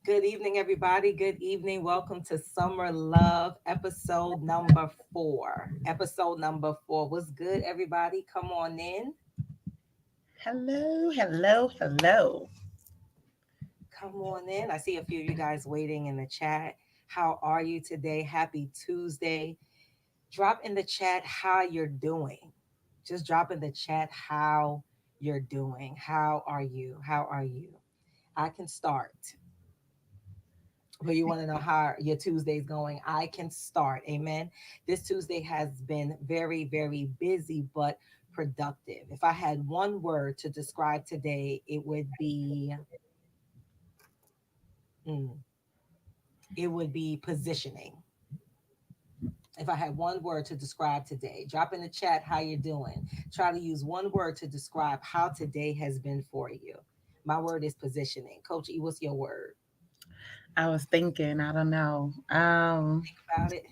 Good evening, everybody. Good evening. Welcome to Summer Love, episode number four. Episode number four. What's good, everybody? Come on in. Hello, hello, hello. Come on in. I see a few of you guys waiting in the chat. How are you today? Happy Tuesday. Drop in the chat how you're doing. Just drop in the chat how you're doing. How are you? How are you? I can start. But you want to know how your Tuesday's going, I can start. Amen. This Tuesday has been very, very busy, but productive. If I had one word to describe today, mm, it would be positioning. If I had one word to describe today, drop in the chat how you're doing. Try to use one word to describe how today has been for you. My word is positioning. Coach E, what's your word? I was thinking, I don't know. About it.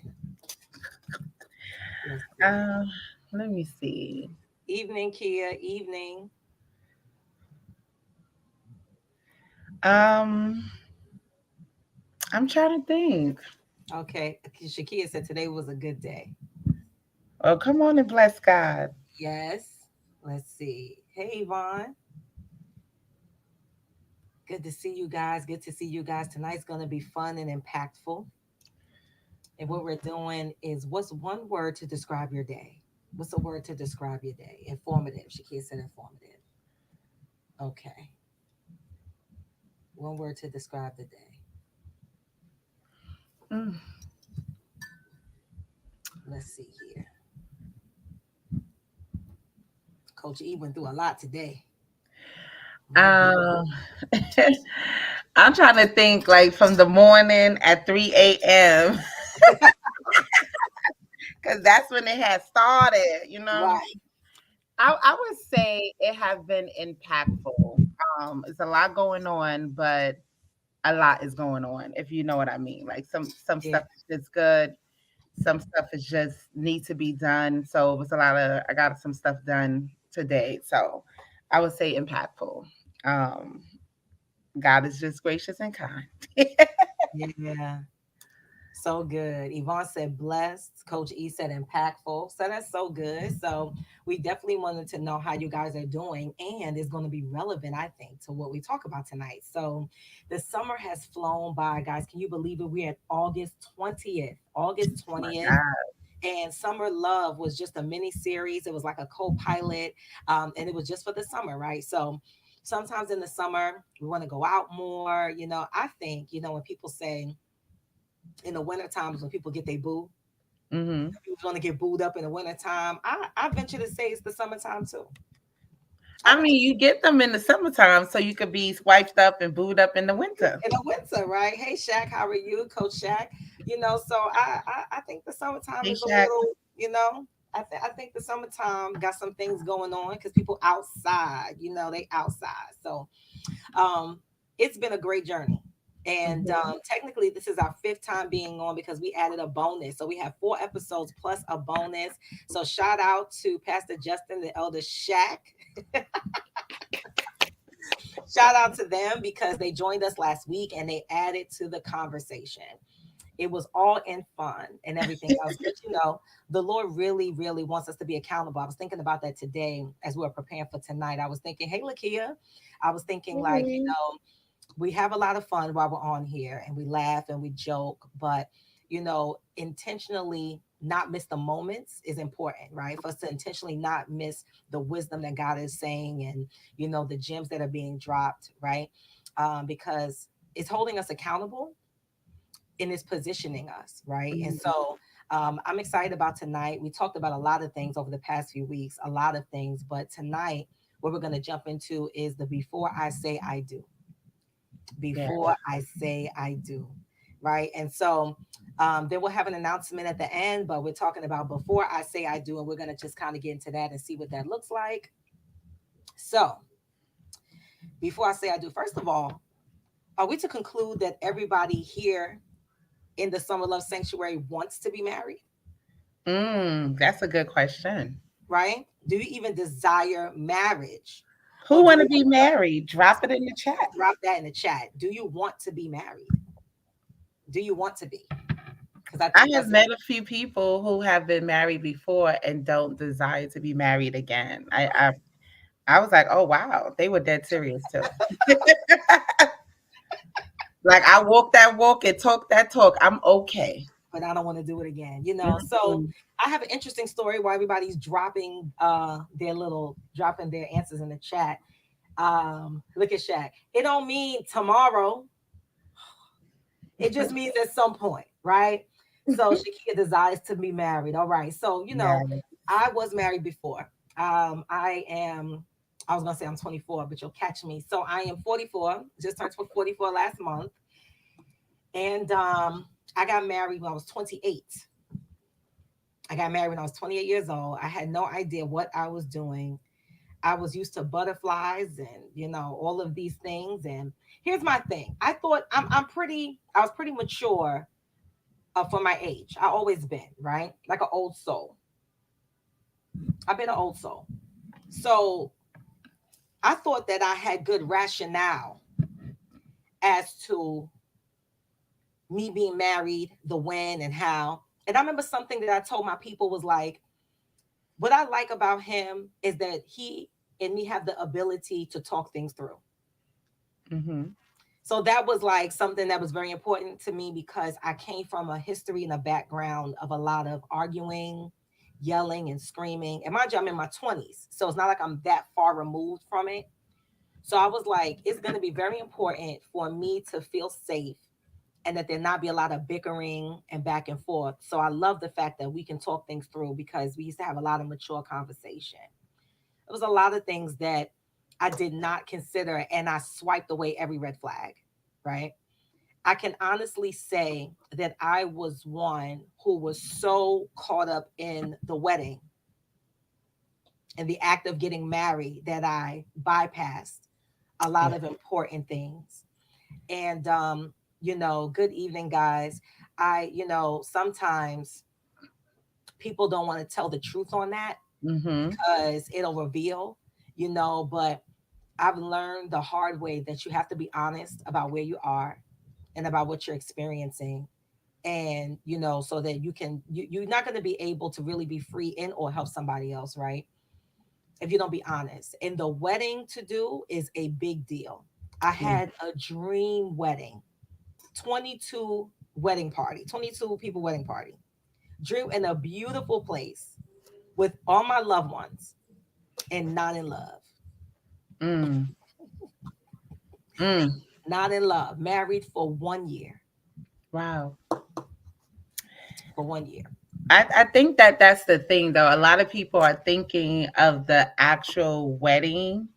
Let's see. Uh, Let me see. Evening, Kia. Evening. Um, I'm trying to think. Okay. Shakia said today was a good day. Oh, come on and bless God. Yes. Let's see. Hey, Yvonne. Good to see you guys. Good to see you guys. Tonight's going to be fun and impactful. And what we're doing is what's one word to describe your day? What's a word to describe your day? Informative. Shakia said informative. Okay. One word to describe the day. Mm. Let's see here. Coach E went through a lot today. My goodness. Um, I'm trying to think like from the morning at 3 a.m. because that's when it had started, you know. Right. I would say it has been impactful. It's a lot going on, but a lot is going on, if you know what I mean. Like some Yeah. stuff is just good, some stuff is just need to be done. So it was a lot of I got some stuff done today. So I would say impactful. Um, God is just gracious and kind. Yeah. So good. Yvonne said blessed. Coach E said impactful. So that's so good. So we definitely wanted to know how you guys are doing, and it's going to be relevant, I think, to what we talk about tonight. So the summer has flown by, guys. Can you believe it? We're at August 20th. August My 20th. God. And Summer Love was just a mini series. It was like a co-pilot, and it was just for the summer, right? So sometimes in the summer we want to go out more. I think when people say in the winter times when people get their boo. Hmm. People want to get booed up in the winter time. I venture to say it's the summertime too. I I venture mean, you get them in the summertime so you could be swiped up and booed up in the winter. in the winter, right? Hey Shaq, how are you, Coach Shaq? So I think the summertime Hey, is a Shaq. little, I think the summertime got some things going on because people outside, they outside. So um, it's been a great journey. And Mhm. technically, this is our fifth time being on because we added a bonus. So we have 4 episodes plus a bonus. So shout out to Pastor Justin, the elder Shaq. Shout out to them because they joined us last week and they added to the conversation. It was all in fun and everything else. But the Lord really, really wants us to be accountable. I was thinking about that today as we were preparing for tonight. I was thinking, hey, Lakia, I was thinking like, Hey. we have a lot of fun while we're on here and we laugh and we joke, but intentionally not miss the moments is important, right? For us to intentionally not miss the wisdom that God is saying and the gems that are being dropped, right? Because it's holding us accountable and it's positioning us, right? And Mhm. so I'm excited about tonight. We talked about a lot of things over the past few weeks, a lot of things, but tonight what we're going to jump into is the before I say I do. Yeah. Before I say I do, right? And so then we'll have an announcement at the end, but we're talking about before I say I do, and we're going to just kind of get into that and see what that looks like. So before I say I do, first of all, are we to conclude that everybody here in the Summer Love Sanctuary wants to be married, That's a good question. right? Do you even desire marriage? Who Or do want to you be married? Drop it in the chat. drop that in the chat? Do you want to be married? Do you want to be? Because I I think have that's met a few people who have been married before and don't desire to be married again. I was like, oh wow, they were dead serious too. Like I walk that walk and talk that talk. I'm okay. but I don't want to do it again, you know. So Mhm. I have an interesting story where everybody's dropping dropping their answers in the chat. Look at Shaq. It don't mean tomorrow. It just means at some point, right? So Shakia desires to be married. All right. So, Yeah. I was married before. I am, I was going to say I'm 24, but you'll catch me. So I am 44, just turned 44 last month. And I got married when I was 28. I got married when I was 28 years old. I had no idea what I was doing. I was used to butterflies and all of these things. And here's my thing. I thought I was pretty mature for my age. I always been right, like an old soul. I've been an old soul. So I thought that I had good rationale as to me being married, the when and how. And I remember something that I told my people was like, what I like about him is that he and me have the ability to talk things through. Mhm. So that was like something that was very important to me because I came from a history and a background of a lot of arguing, yelling, and screaming. And mind you, I'm in my 20s. So it's not like I'm that far removed from it. So I was like, it's going to be very important for me to feel safe and that there not be a lot of bickering and back and forth. So I love the fact that we can talk things through because we used to have a lot of mature conversation. It was a lot of things that I did not consider and I swiped away every red flag, right? I can honestly say that I was one who was so caught up in the wedding and the act of getting married that I bypassed a lot Yeah. of important things. And good evening, guys. Sometimes people don't want to tell the truth on that Mhm. because it'll reveal, but I've learned the hard way that you have to be honest about where you are and about what you're experiencing. And so that you're not going to be able to really be free in or help somebody else, right? If you don't be honest. And the wedding to do is a big deal. I Yeah. had a dream wedding, 22 wedding party, 22 people wedding party. Dream in a beautiful place with all my loved ones and not in love. Mm. Mm. Not in love. Married for 1 year. Wow. For 1 year. I think that that's the thing though. A lot of people are thinking of the actual wedding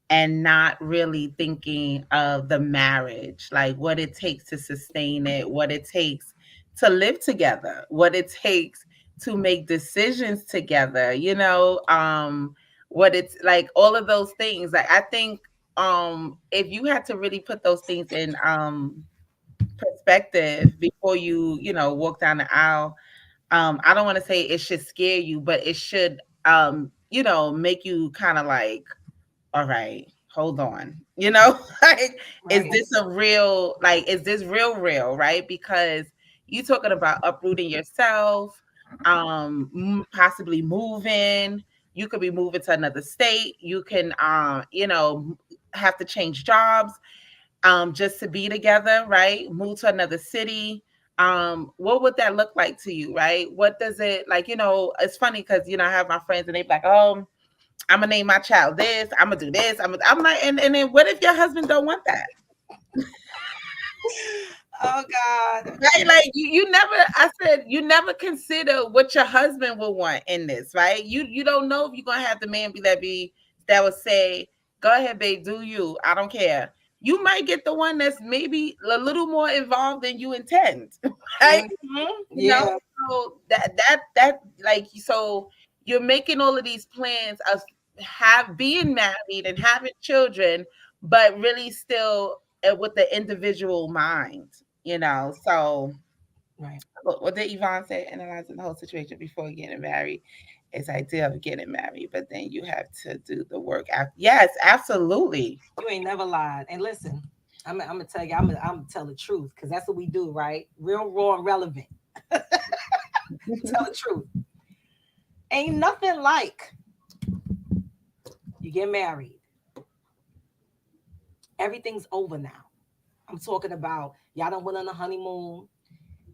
and not really thinking of the marriage, like what it takes to sustain it, what it takes to live together, what it takes to make decisions together, what it's like, all of those things. Like I think if you had to really put those things in perspective before you walk down the aisle, I don't want to say it should scare you, but it should make you kind of like, all right, hold on. Like, is Right. this a real, like, is this real, right? Because you talking about uprooting yourself, possibly moving. You could be moving to another state. You can, have to change jobs, just to be together, right? Move to another city. What would that look like to you, right? What does it like? It's funny because I have my friends and they be like, oh, I'm gonna name my child this. I'm gonna do this. I'm like, and then what if your husband don't want that? Oh God. Right? Like you never. I said you never consider what your husband will want in this, right? You don't know if you're gonna have the man that would say, "Go ahead, babe, do you? I don't care." You might get the one that's maybe a little more involved than you intend, right? Mhm. You know, Yeah. so that like so you're making all of these plans of have being married and having children, but really still with the individual mind. So Right. what did Yvonne say? Analyzing the whole situation before getting married. It's idea of getting married, but then you have to do the work after. Yes, absolutely. You ain't never lied. And listen, I'm gonna tell you, I'm gonna tell the truth because that's what we do, right? Real, raw, and relevant. Tell the truth. Ain't nothing like you get married, everything's over now. I'm talking about y'all done went on the honeymoon,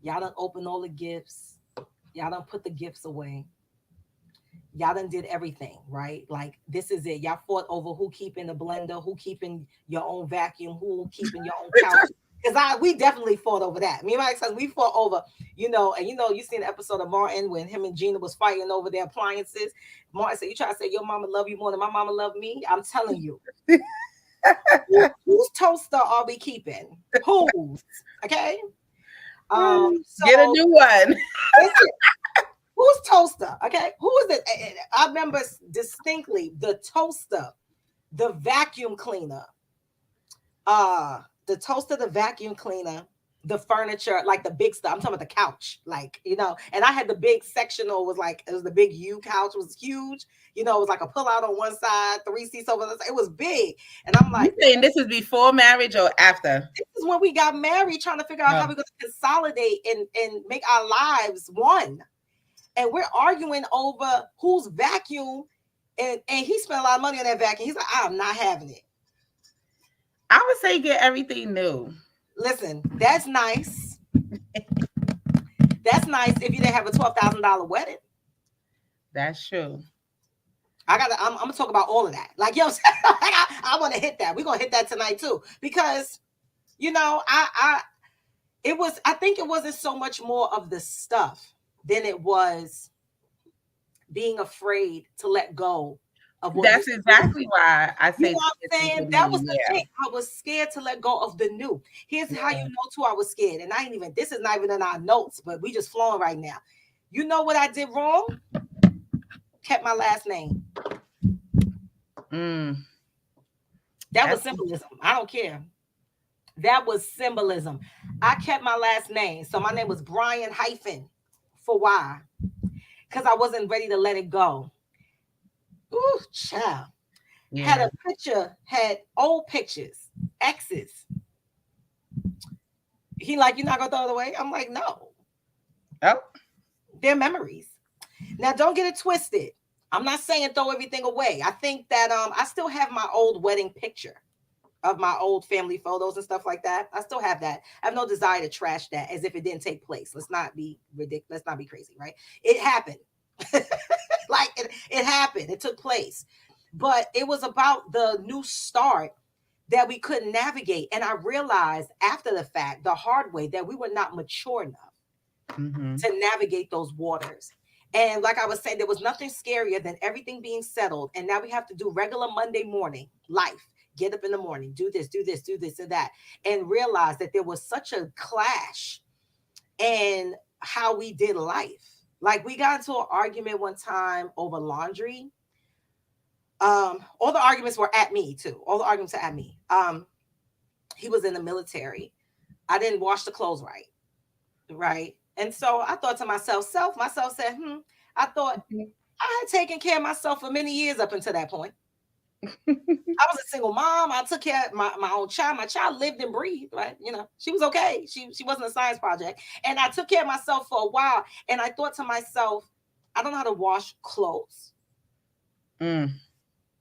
y'all done opened all the gifts, y'all done put the gifts away, y'all done did everything, right? Like this is it. Y'all fought over who keeping the blender, who keeping your own vacuum, who keeping your own couch. Because we definitely fought over that. Me and my ex, we fought over, and you seen the episode of Martin when him and Gina was fighting over their appliances. Martin said, "You try to say your mama love you more than my mama love me." I'm telling you, whose toaster are we keeping? Whose? Okay. Get a So new one. listen, whose toaster? Okay, who is it? I remember distinctly the toaster, the vacuum cleaner, the toaster, the vacuum cleaner, the furniture, like the big stuff. I'm talking about the couch, and I had the big sectional, it was the big U couch, was huge. It was like a pull out on one side, three seats over the side. It was big. And I'm You like, saying this is before marriage or after? this is when we got married, trying to figure out how Oh. we're going to consolidate and make our lives one. And we're arguing over whose vacuum. And he spent a lot of money on that vacuum. He's like, I'm not having it. I would say get everything new. Listen, that's nice. That's nice if you didn't have a $12,000 wedding. That's true. I'm gonna talk about all of that. Like, yo, I want to hit that. We're gonna hit that tonight too, because I think it wasn't so much more of the stuff than it was being afraid to let go of what That's used to be. exactly why I You know say what get I'm saying? something That was new. the thing. I was scared to let go of the new. Here's how you Yeah. know too I was scared. And I ain't even this is not even in our notes, but we just flowing right now. You know what I did wrong? Kept my last name. Mm, That was that's symbolism. I don't care. That was symbolism. I kept my last name. So my name was Brian hyphen for why? Because I wasn't ready to let it go. Ooh, child. Had yeah. a picture, had old pictures, exes. He like, you're not gonna throw it away? I'm like, no. Oh, They're memories. Now don't get it twisted. I'm not saying throw everything away. I think that I still have my old wedding picture of my old family photos and stuff like that. I still have that. I have no desire to trash that as if it didn't take place. Let's not be ridiculous. Let's not be crazy, right? It happened. Like it happened. It took place. But it was about the new start that we couldn't navigate. And I realized after the fact, the hard way, that we were not mature enough mm-hmm. to navigate those waters. And like I was saying, there was nothing scarier than everything being settled. And now we have to do regular Monday morning life. Get up in the morning, do this, do this, do this, and that. And realize that there was such a clash in how we did life. Like we got into an argument one time over laundry. All the arguments were at me too. All the arguments are at me. He was in the military. I didn't wash the clothes right. Right. And so I thought to myself said, I thought I had taken care of myself for many years up until that point. I was a single mom. I took care of my own child. My child lived and breathed, right? She was okay. She wasn't a science project. And I took care of myself for a while. And I thought to myself, I don't know how to wash clothes. Mm.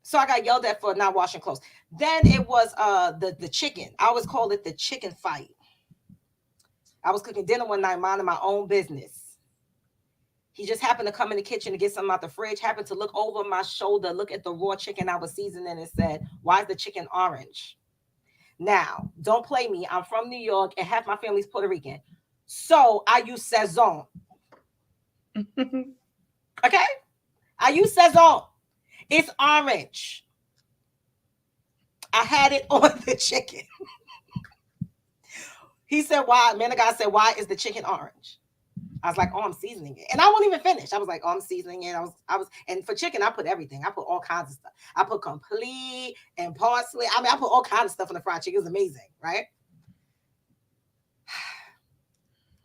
So I got yelled at for not washing clothes. Then it was the chicken. I always called it the chicken fight. I was cooking dinner one night, minding my own business. He just happened to come in the kitchen to get something out the fridge, happened to look over my shoulder, look at the raw chicken I was seasoning, and said, "Why is the chicken orange?" Now, don't play me. I'm from New York and half my family's Puerto Rican. So I use Sazon. Okay? I use Sazon. It's orange. I had it on the chicken. He said, "Why?" Man, the guy said, "Why is the chicken orange?" I was like, "Oh, I'm seasoning it." And I won't even finish. I was like, "Oh, I'm seasoning it." And for chicken, I put everything. I put all kinds of stuff. I put complete and parsley. I mean, I put all kinds of stuff in the fried chicken. It was amazing, right?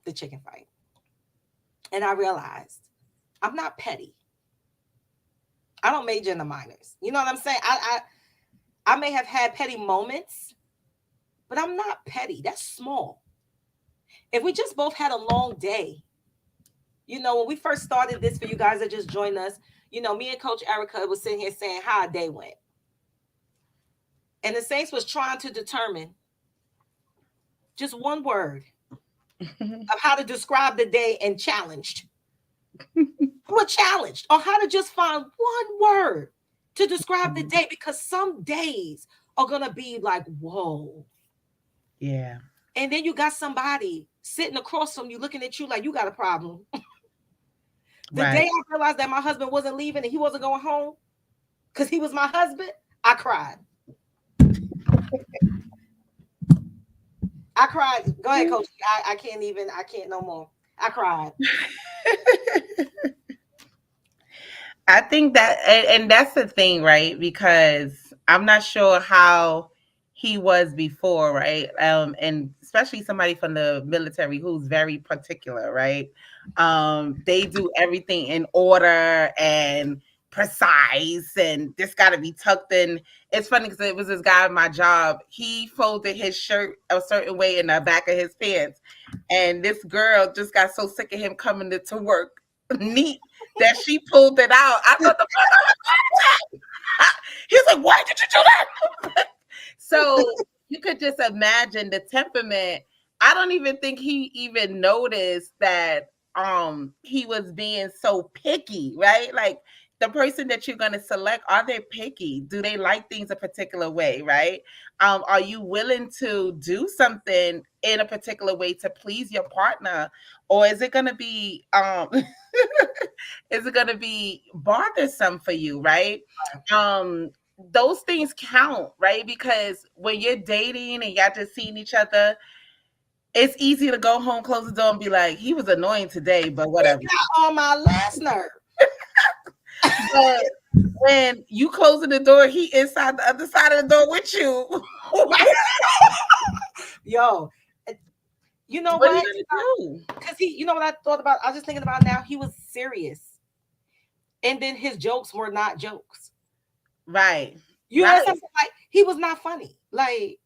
The chicken fight. And I realized I'm not petty. I don't major in the minors. You know what I'm saying? I may have had petty moments, but I'm not petty. That's small. If we just both had a long day, when we first started this, for you guys that just joined us, me and Coach Erica was sitting here saying how our day went. And the Saints was trying to determine just one word of how to describe the day and challenged. We're challenged on how to just find one word to describe the day, because some days are going to be like, whoa. Yeah. And then you got somebody sitting across from you looking at you like you got a problem. The day Right. I realized that my husband wasn't leaving and he wasn't going home because he was my husband, I cried. I cried. Go ahead, coach. I can't even, I can't no more. I cried. I think that, and that's the thing, right? Because I'm not sure how he was before, right? And especially somebody from the military who's very particular, right? They do everything in order and precise, and this got to be tucked in. It's funny because it was this guy at my job. He folded his shirt a certain way in the back of his pants, and this girl just got so sick of him coming to work neat that she pulled it out. I thought the he's like, why did you do that? So you could just imagine the temperament. I don't even think he even noticed that he was being so picky, right? Like the person that you're going to select, are they picky? Do they like things a particular way, right? Are you willing to do something in a particular way to please your partner, or is it going to be is it going to be bothersome for you, right? um those things count, right? Because when you're dating and y'all just seeing each other, it's easy to go home, close the door, and be like, he was annoying today, but whatever. He got on my last nerve. But when you closing the door, he inside the other side of the door with you. Yo, you know What are you what? gonna do? Because you know what I thought about? I was just thinking about now. He was serious. And then his jokes were not jokes. Right, You right. understand? Like, he was not funny. Like,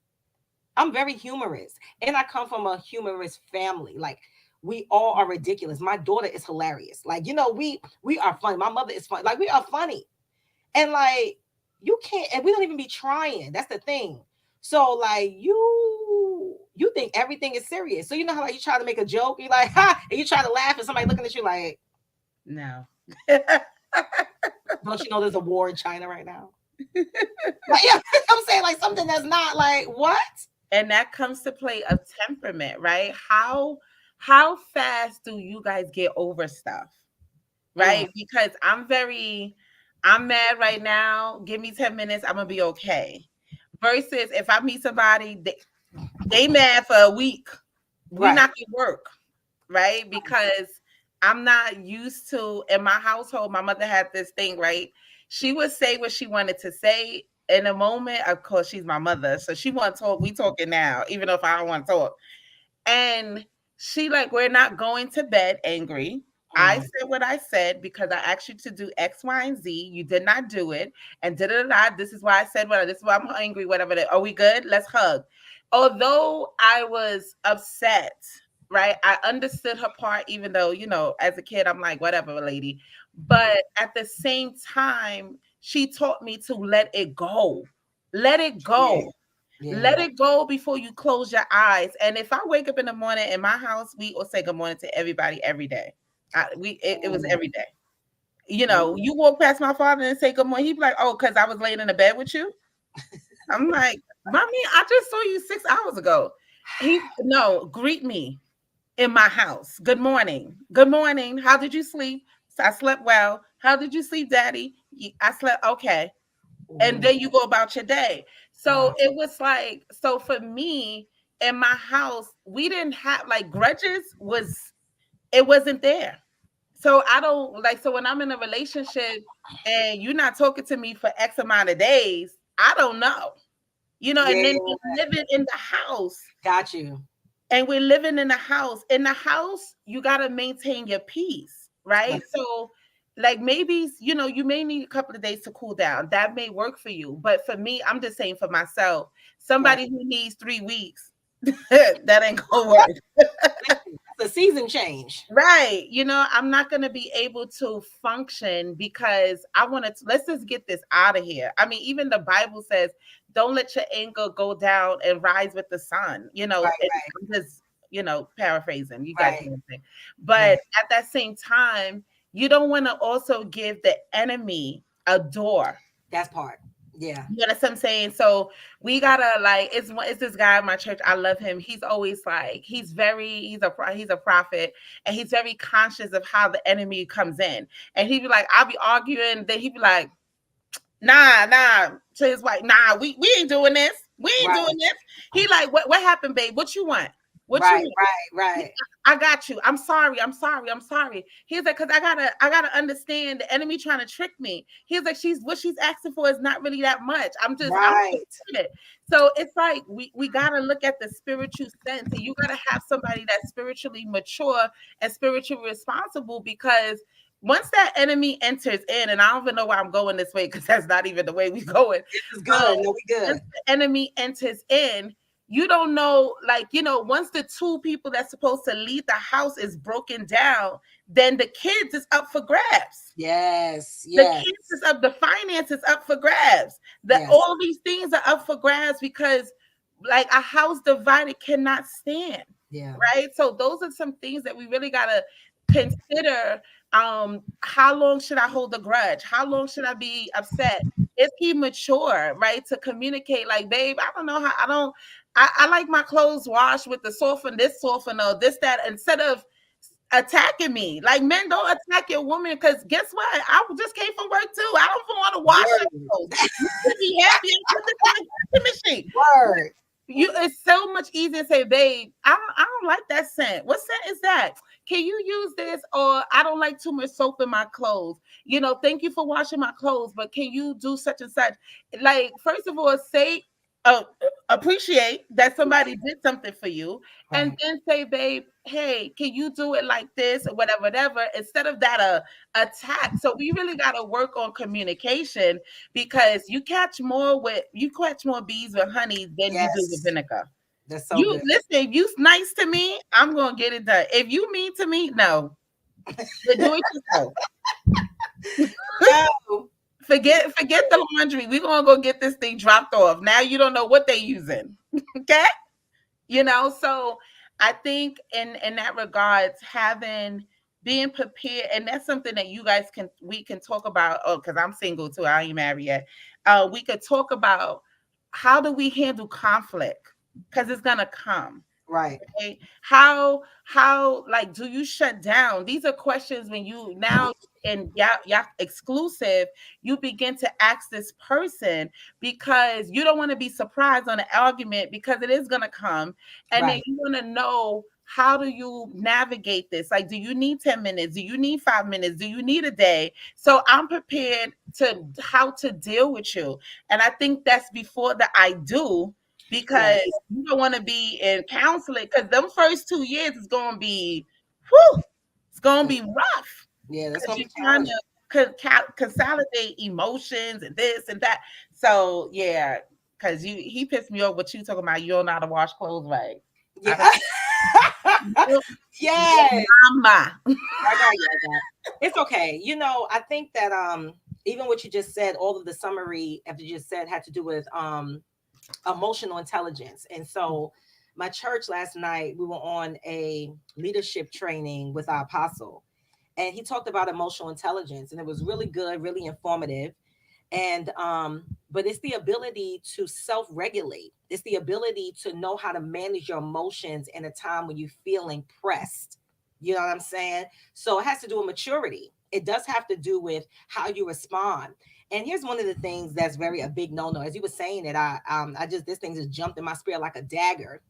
I'm very humorous. And I come from a humorous family. Like, we all are ridiculous. My daughter is hilarious. Like, we are funny. My mother is funny. Like, we are funny. And like, you can't, and we don't even be trying. That's the thing. So like, you think everything is serious. So you know how like you try to make a joke, you like ha, and you try to laugh, and somebody looking at you like, No. don't you know there's a war in China right now? Like, yeah, I'm saying like something that's not like what? And that comes to play of temperament, right? How fast do you guys get over stuff? Mm, Right? Because I'm mad right now. Give me 10 minutes, I'm gonna be okay. Versus if I meet somebody, they mad for a week, we right. not gonna work, right? Because I'm not used to, in my household, my mother had this thing, right? She would say what she wanted to say in a moment. Of course, she's my mother, so she want to talk. We talking now, even if I don't want to talk. And she like, we're not going to bed angry. I Mm, said what I said because I asked you to do X, Y, and Z. You did not do it. And da da da. This is why I said what. This is why I'm angry. Whatever. Are we good? Let's hug. Although I was upset, right? I understood her part, even though, as a kid, I'm like, whatever, lady. But at the same time, she taught me to let it go. Let it yeah, go. yeah. Let it go before you close your eyes. And if I wake up in the morning in my house, we will say good morning to everybody every day. It was Mm, every day. mm, You walk past my father and say good morning. He'd be like, "Oh, because I was laying in the bed with you." I'm like, "Mommy, I just saw you 6 hours ago." He no, greet me in my house. Good morning. Good morning. How did you sleep? So I slept well. How did you sleep, Daddy? I slept okay. And ooh, then you go about your day. So wow. it was like, so for me in my house, we didn't have like grudges, it wasn't there. So I don't like, so when I'm in a relationship and you're not talking to me for X amount of days, I don't know. And Yeah, then we're living in the house, got you. and we're living in the house. In the house, you got to maintain your peace, right? So like maybe, you may need a couple of days to cool down. That may work for you. But for me, I'm just saying for myself, Right. somebody who needs 3 weeks, that ain't gonna work. It's a season change. Right. I'm not going to be able to function because I want to, let's just get this out of here. I mean, even the Bible says, don't let your anger go down and rise with the sun. Right, I'm just, paraphrasing. You guys right, know what I'm saying. right. But at that same time, you don't want to also give the enemy a door. That's part. Yeah. You know what I'm saying? So we gotta like it's this guy in my church. I love him. He's always like he's a prophet, and he's very conscious of how the enemy comes in. And he'd be like, I'll be arguing, then he'd be like, nah, to his wife, nah, we ain't doing this. We ain't Right, doing this. He like, what happened, babe? What you want? What you right, want? right, I got you. I'm sorry. He's like, cause I gotta understand the enemy trying to trick me. He's like, she's asking for is not really that much. I'm right. it. So it's like we gotta look at the spiritual sense, and you gotta have somebody that's spiritually mature and spiritually responsible, because once that enemy enters in, and I don't even know why I'm going this way because that's not even the way we going. This is Um, good. No, we good. once the enemy enters in, you don't know, like, once the two people that's supposed to lead the house is broken down, then the kids is up for grabs. Yes, The yes, kids is up, the finance is up for grabs. That yes. all these things are up for grabs because like a house divided cannot stand. Yeah, Right. So those are some things that we really gotta consider. How long should I hold a grudge? How long should I be upset? Is he mature, right? To communicate like, babe, I don't know how I like my clothes washed with the softener, this, that, instead of attacking me. Like, men don't attack your woman because guess what? I just came from work too. I don't want to wash your word, clothes. You should be happy and put this in the washing machine. word. It's so much easier to say, babe, I don't like that scent. What scent is that? Can you use this? Or I don't like too much soap in my clothes. Thank you for washing my clothes, but can you do such and such? Like, first of all, say uh, appreciate that somebody did something for you, and Right. then say, babe, hey, can you do it like this or whatever, whatever, instead of that attack. So we really got to work on communication, because you catch more bees with honey than you do with Yes, vinegar. that's so You good. listen, if you nice to me, I'm gonna get it done. If you mean to me, no. But do it yourself. Yo, Forget the laundry. We're gonna go get this thing dropped off. Now you don't know what they using. Okay? So I think in that regards, having being prepared, and that's something that you guys we can talk about. Oh, because I'm single too, I ain't married yet. We could talk about how do we handle conflict, because it's gonna come. right. Okay? How like, do you shut down? These are questions when you now in yeah exclusive, you begin to ask this person, because you don't want to be surprised on an argument, because it is going to come. And then Right. you want to know, how do you navigate this? Like, do you need 10 minutes? Do you need 5 minutes? Do you need a day? So I'm prepared to how to deal with you. And I think that's before the I do, because Yes. you don't want to be in counseling, because them first 2 years is going to be, whew, it's going to be rough, Yeah, that's because gonna you're be trying challenging. to consolidate emotions and this and that. So yeah, because he pissed me off. What you talking about? You don't know how to wash clothes, right? I Yeah. don't, Yes. mama. I got you. I got. It's okay. I think that even what you just said, all of the summary after you just said had to do with emotional intelligence. And so my church last night, we were on a leadership training with our apostle, and he talked about emotional intelligence, and it was really good, really informative. And but it's the ability to self-regulate. It's the ability to know how to manage your emotions in a time when you're feeling pressed. You know what I'm saying? So it has to do with maturity. It does have to do with how you respond. And here's one of the things that's very a big no-no. As you were saying it, I just this thing just jumped in my spirit like a dagger.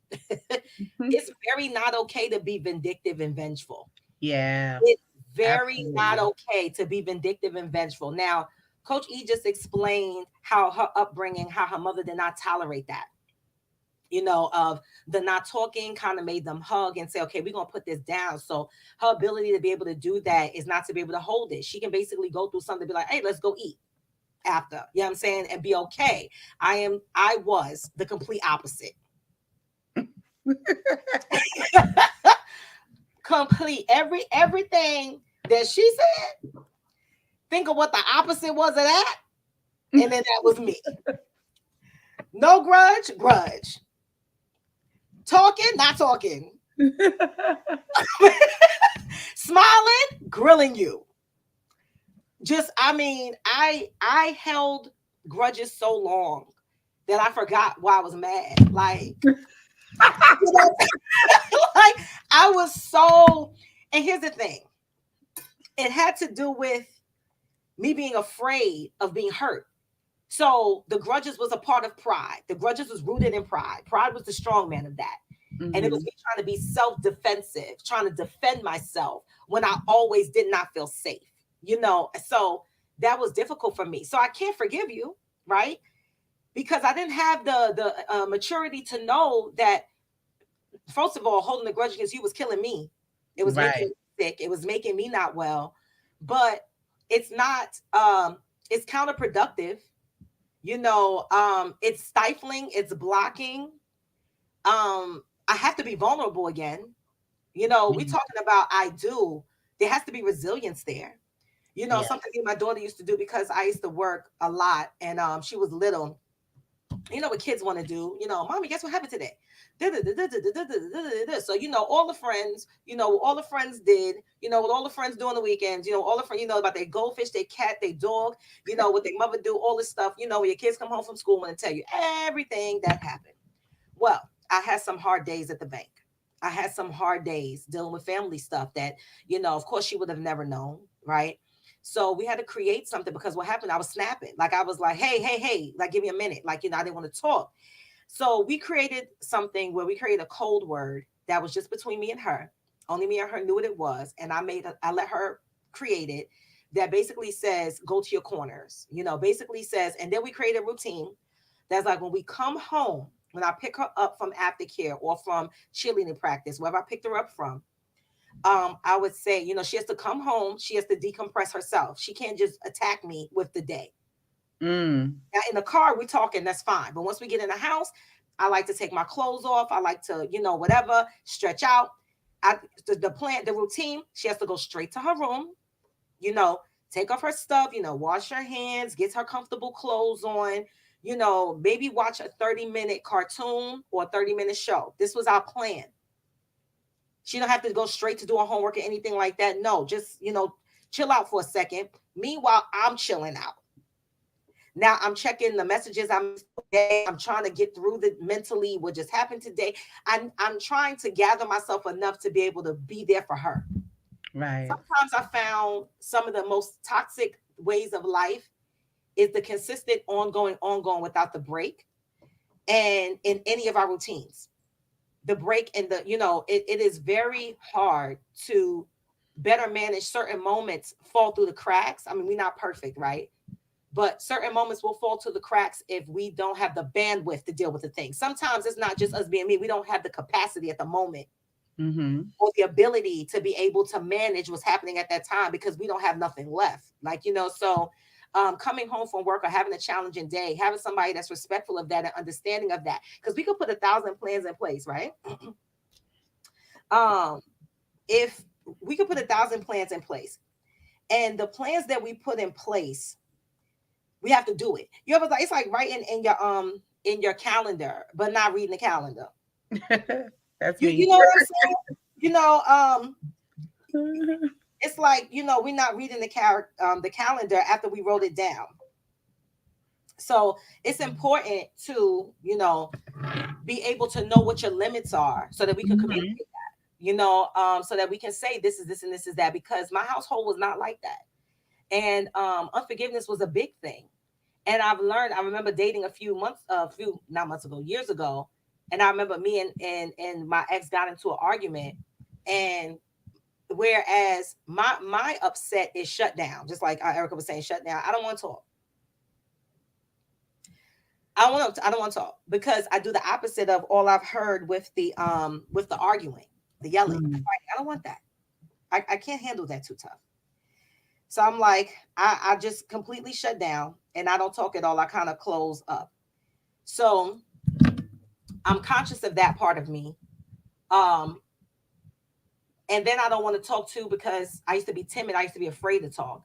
It's very not okay to be vindictive and vengeful. Yeah, It's very not absolutely. okay to be vindictive and vengeful. Now, Coach E just explained how her upbringing, how her mother did not tolerate that. of the not talking kind of made them hug and say, okay, we're going to put this down. So her ability to be able to do that is not to be able to hold it. She can basically go through something, be like, hey, let's go eat after, you know what I'm saying, and be okay. I was the complete opposite. Complete everything that she said, think of what the opposite was of that, and then that was me. No grudge. Talking, not talking. Smiling, grilling you. Just, I mean, I held grudges so long that I forgot why I was mad. Like, you know, like I was so, and here's the thing. It had to do with me being afraid of being hurt. So the grudges was a part of pride. The grudges was rooted in pride. Pride was the strong man of that. And it was Mhm. me trying to be self-defensive, trying to defend myself when I always did not feel safe. So that was difficult for me. So I can't forgive you, right? Because I didn't have the maturity to know that, first of all, holding a grudge against you was killing me. It was making Right. me sick. It was making me not well. But it's not. It's counterproductive. It's stifling. It's blocking. I have to be vulnerable again. We Mhm. talking about I do. There has to be resilience there. Yeah. Something my daughter used to do, because I used to work a lot, and she was little. You know what kids want to do. Mommy, guess what happened today? So all the friends did. What all the friends do on the weekends. All the friends. About their goldfish, their cat, their dog. What their mother do. All this stuff. When your kids come home from school, and tell you everything that happened. Well, I had some hard days at the bank. I had some hard days dealing with family stuff that, of course, she would have never known, right? So we had to create something, because what happened, I was snapping. Like, I was like, hey, hey, hey, like, give me a minute. Like, I didn't want to talk. So we created something where we created a code word that was just between me and her. Only me and her knew what it was. And I let her create it, that basically says, go to your corners, basically says, and then we created a routine that's like, when we come home, when I pick her up from aftercare or from cheerleading practice, wherever I picked her up from, I would say, she has to come home. She has to decompress herself. She can't just attack me with the day. Mm. Now, in the car, we talking, that's fine. But once we get in the house, I like to take my clothes off. I like to, whatever, stretch out. The plan, the routine, she has to go straight to her room, you know, take off her stuff, wash her hands, get her comfortable clothes on, maybe watch a 30-minute cartoon or a 30-minute show. This was our plan. She don't have to go straight to doing homework or anything like that. No, just, chill out for a second. Meanwhile, I'm chilling out. Now I'm checking the messages I missed today. I'm trying to get through the mentally what just happened today. I'm trying to gather myself enough to be able to be there for her. Right. Sometimes I found some of the most toxic ways of life is the consistent ongoing without the break, and in any of our routines. The break and it is very hard to better manage certain moments fall through the cracks. I mean, we're not perfect, right? But certain moments will fall to the cracks if we don't have the bandwidth to deal with the thing. Sometimes it's not just us being me. We don't have the capacity at the moment Mhm. or the ability to be able to manage what's happening at that time, because we don't have nothing left. So coming home from work or having a challenging day, having somebody that's respectful of that and understanding of that, because we could put 1,000 plans in place, right? um, if we could put 1,000 plans in place, and the plans that we put in place, we have to do it. You ever, like, it's like writing in your calendar, but not reading the calendar. That's You me. know what I'm saying? You know, it's like, we're not reading the calendar after we wrote it down. So it's important to, be able to know what your limits are so that we can Mhm. communicate, so that we can say this is this and this is that, because my household was not like that. And unforgiveness was a big thing. And I remember dating a few not months ago, years ago. And I remember me and my ex got into an argument. And whereas my upset is shut down, just like Erica was saying, shut down. I don't want to talk. I don't want to talk because I do the opposite of all I've heard with the arguing, the yelling, the Mm. fighting. I don't want that. I can't handle that too tough. So I'm like, I just completely shut down and I don't talk at all. I kind of close up. So I'm conscious of that part of me. Um, and then I don't want to talk too because I used to be timid. I used to be afraid to talk.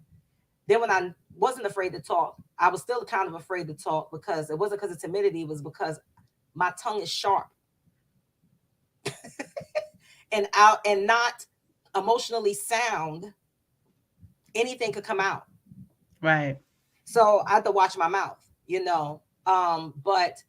Then when I wasn't afraid to talk, I was still kind of afraid to talk because it wasn't because of timidity. It was because my tongue is sharp and out and not emotionally sound. Anything could come out. Right. So I have to watch my mouth, you know. But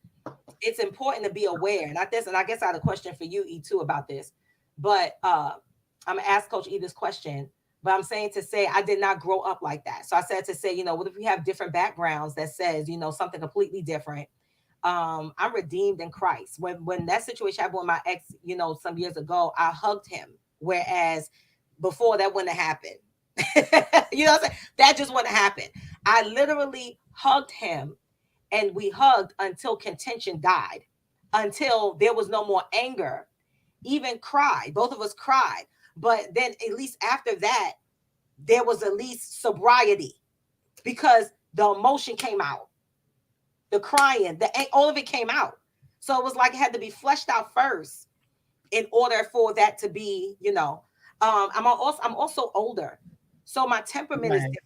it's important to be aware. Not this, and I guess I had a question for you, E, too, about this. But I'm gonna ask Coach E this question. But I'm saying to say I did not grow up like that. So I said to say, what if we have different backgrounds that says, something completely different? I'm redeemed in Christ. When that situation happened with my ex, some years ago, I hugged him. Whereas before that wouldn't have happened. You know what I'm saying? That just wouldn't happen. I literally hugged him and we hugged until contention died, until there was no more anger, even cried. Both of us cried. But then at least after that, there was at least sobriety because the emotion came out, the crying, all of it came out. So it was like it had to be fleshed out first in order for that to be, I'm also older. So my temperament is Right.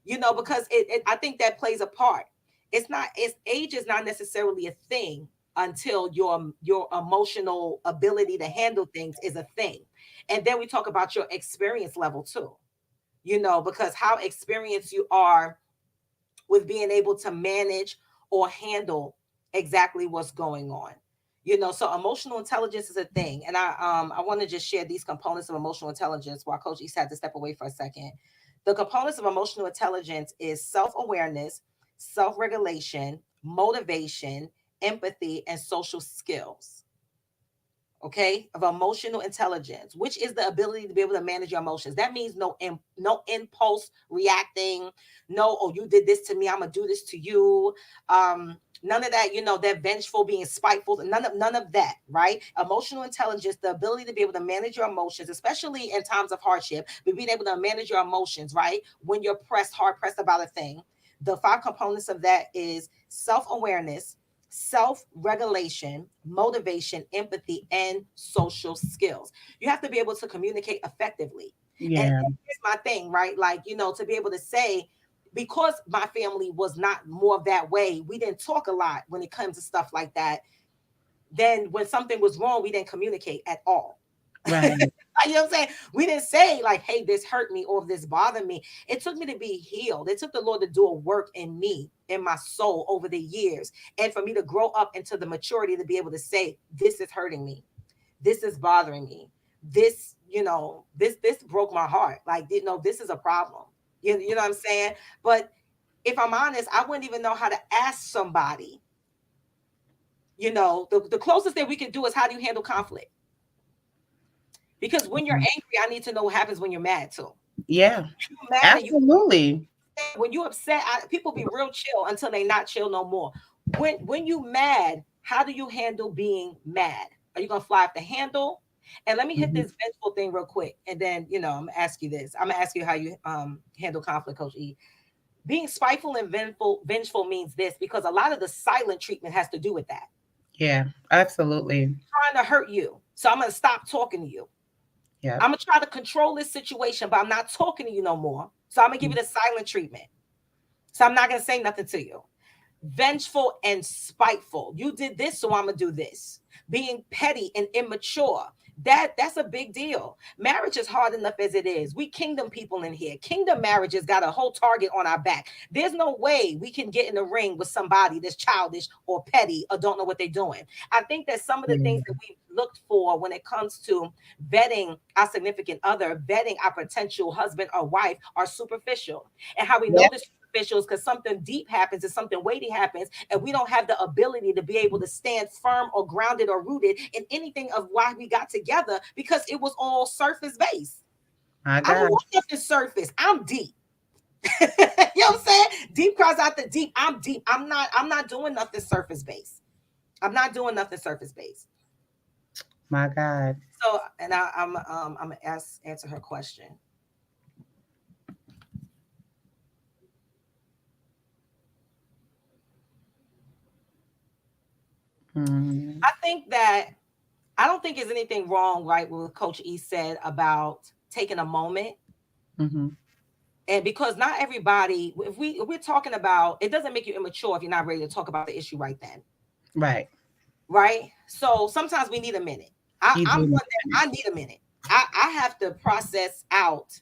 different, because I think that plays a part. It's age is not necessarily a thing until your emotional ability to handle things is a thing. And then we talk about your experience level too, because how experienced you are with being able to manage or handle exactly what's going on. So emotional intelligence is a thing. And I want to just share these components of emotional intelligence while Coach East had to step away for a second. The components of emotional intelligence is self-awareness, self-regulation, motivation, empathy, and social skills. Okay, of emotional intelligence, which is the ability to be able to manage your emotions. That means no impulse reacting, no, oh, you did this to me, I'm gonna do this to you. None of that, that vengeful, being spiteful, none of that, right? Emotional intelligence, the ability to be able to manage your emotions, especially in times of hardship, but being able to manage your emotions, right? When you're hard pressed about a thing. The five components of that is self-awareness, self regulation, motivation, empathy, and social skills. You have to be able to communicate effectively. And Yeah. here's my thing, right? Like, to be able to say, because my family was not more of that way, we didn't talk a lot when it comes to stuff like that. Then when something was wrong, we didn't communicate at all. Right. You know what I'm saying? We didn't say like, hey, this hurt me or this bothered me. It took me to be healed. It took the Lord to do a work in me, in my soul over the years. And for me to grow up into the maturity to be able to say, this is hurting me. This is bothering me. This broke my heart. Like, this is a problem. You know what I'm saying? But if I'm honest, I wouldn't even know how to ask somebody. The closest thing we can do is, how do you handle conflict? Because when you're Mhm. angry, I need to know what happens when you're mad too. Yeah. You're mad and you Absolutely. when you upset, people be real chill until they not chill no more. When you mad, how do you handle being mad? Are you gonna fly off the handle? And let me hit Mhm. this vengeful thing real quick, and then I'm gonna ask you this. I'm gonna ask you how you handle conflict, Coach E. Being spiteful and vengeful means this, because a lot of the silent treatment has to do with that. Yeah. Absolutely. Trying to hurt you, so I'm gonna stop talking to you. Yep. I'm gonna try to control this situation, but I'm not talking to you no more. So I'm gonna give Mm. you the silent treatment. So I'm not gonna say nothing to you. Vengeful and spiteful. You did this, so I'm gonna do this. Being petty and immature. That's a big deal. Marriage is hard enough as it is. We kingdom people in here. Kingdom marriages got a whole target on our back. There's no way we can get in the ring with somebody that's childish or petty or don't know what they're doing. I think that some of the things Yeah. that we looked for when it comes to vetting our significant other, vetting our potential husband or wife, are superficial. And how we know Yeah. this superficial is because something deep happens and something weighty happens, and we don't have the ability to be able to stand firm or grounded or rooted in anything of why we got together, because it was all surface based. My I don't God. want nothing surface. I'm deep. You know what I'm saying? Deep cries out the deep. I'm deep. I'm not doing nothing surface based. I'm not doing nothing surface based. My God. So, and I'm gonna answer her question. Mm-hmm. I think that I don't think there's anything wrong, right, with what Coach E said about taking a moment. Mm-hmm. And because not everybody, if we're talking about, it doesn't make you immature if you're not ready to talk about the issue right then, Right. right? So sometimes we need a minute. You I'm one do. that I need a minute. I have to process out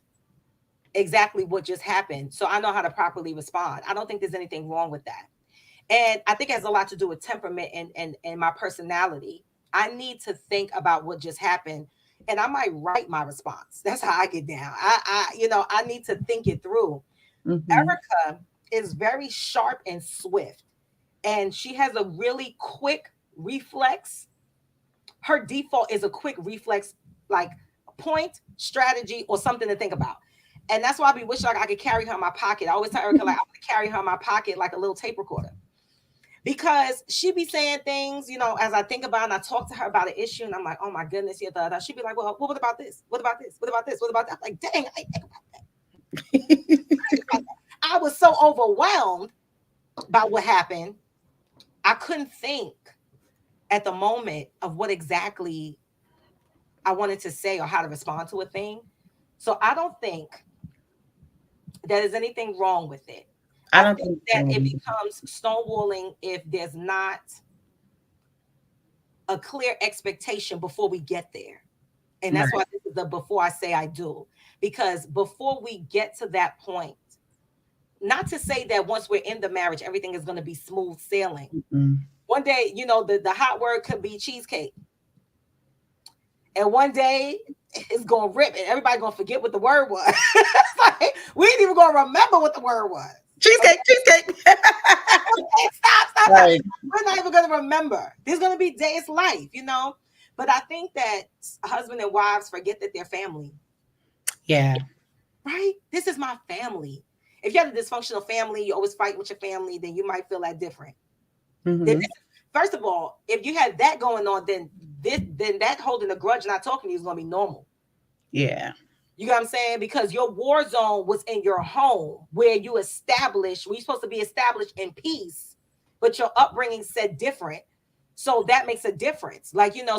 exactly what just happened so I know how to properly respond. I don't think there's anything wrong with that. And I think it has a lot to do with temperament and my personality. I need to think about what just happened and I might write my response. That's how I get down. I need to think it through. Mm-hmm. Erica is very sharp and swift, and she has a really quick reflex. Her default is a quick reflex, like point, strategy, or something to think about. And that's why I be wishing like I could carry her in my pocket. I always tell Erica, like, I want to carry her in my pocket like a little tape recorder because she be saying things, as I think about it and I talk to her about an issue and I'm like, oh my goodness, yeah, she'd be like, well, what about this? What about this? What about this? What about that? I'm like, dang, I think about that. I was so overwhelmed by what happened. I couldn't think at the moment of what exactly I wanted to say or how to respond to a thing. So I don't think there's anything wrong with it. I I don't think think that it so. becomes stonewalling if there's not a clear expectation before we get there. And that's why Right. this is the before I say I do. Because before we get to that point, not to say that once we're in the marriage, everything is going to be smooth sailing. Mm. One day, the hot word could be cheesecake. And one day it's gonna rip and everybody's gonna forget what the word was. Like, we ain't even gonna remember what the word was. Okay, Cheesecake, cheesecake. okay, stop. Right. We're not even gonna remember. There's gonna be days life. But I think that husband and wives forget that they're family, Yeah. right? This is my family. If you have a dysfunctional family, you always fight with your family, then you might feel that different. Then Mm-hmm. first of all, if you had that going on, then that holding a grudge, not talking to you is gonna be normal. Yeah. You know what I'm saying? Because your war zone was in your home where you're supposed to be established in peace, but your upbringing said different. So that makes a difference.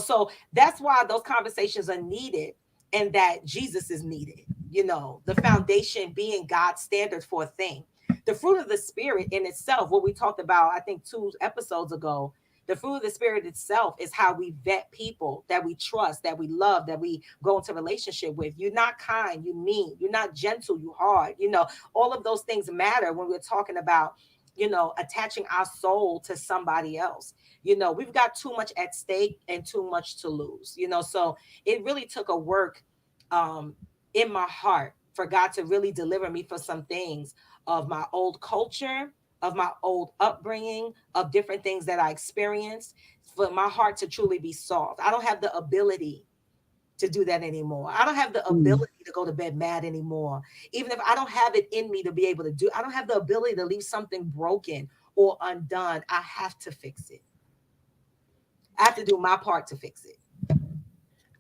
So that's why those conversations are needed and that Jesus is needed. The foundation being God's standard for a thing. The fruit of the spirit in itself, what we talked about, I think 2 episodes ago, the fruit of the spirit itself is how we vet people that we trust, that we love, that we go into relationship with. You're not kind, you mean. You're not gentle, you hard. All of those things matter when we're talking about, attaching our soul to somebody else. We've got too much at stake and too much to lose. So it really took a work um in my heart for God to really deliver me for some things of my old culture, of my old upbringing, of different things that I experienced, for my heart to truly be soft. I don't have the ability to do that anymore. I don't have the Mm. ability to go to bed mad anymore. Even if I don't have it in me to be able to do, I don't have the ability to leave something broken or undone. I have to fix it. I have to do my part to fix it.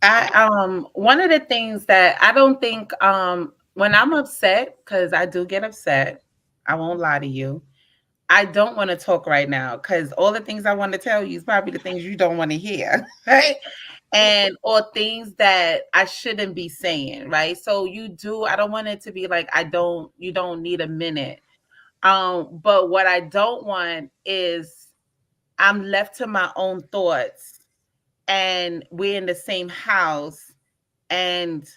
I one of the things that I don't think when I'm upset, because I do get upset, I won't lie to you. I don't want to talk right now because all the things I want to tell you is probably the things you don't want to hear, right? And or things that I shouldn't be saying, right? So I don't want it to be like you don't need a minute. But what I don't want is I'm left to my own thoughts and we're in the same house and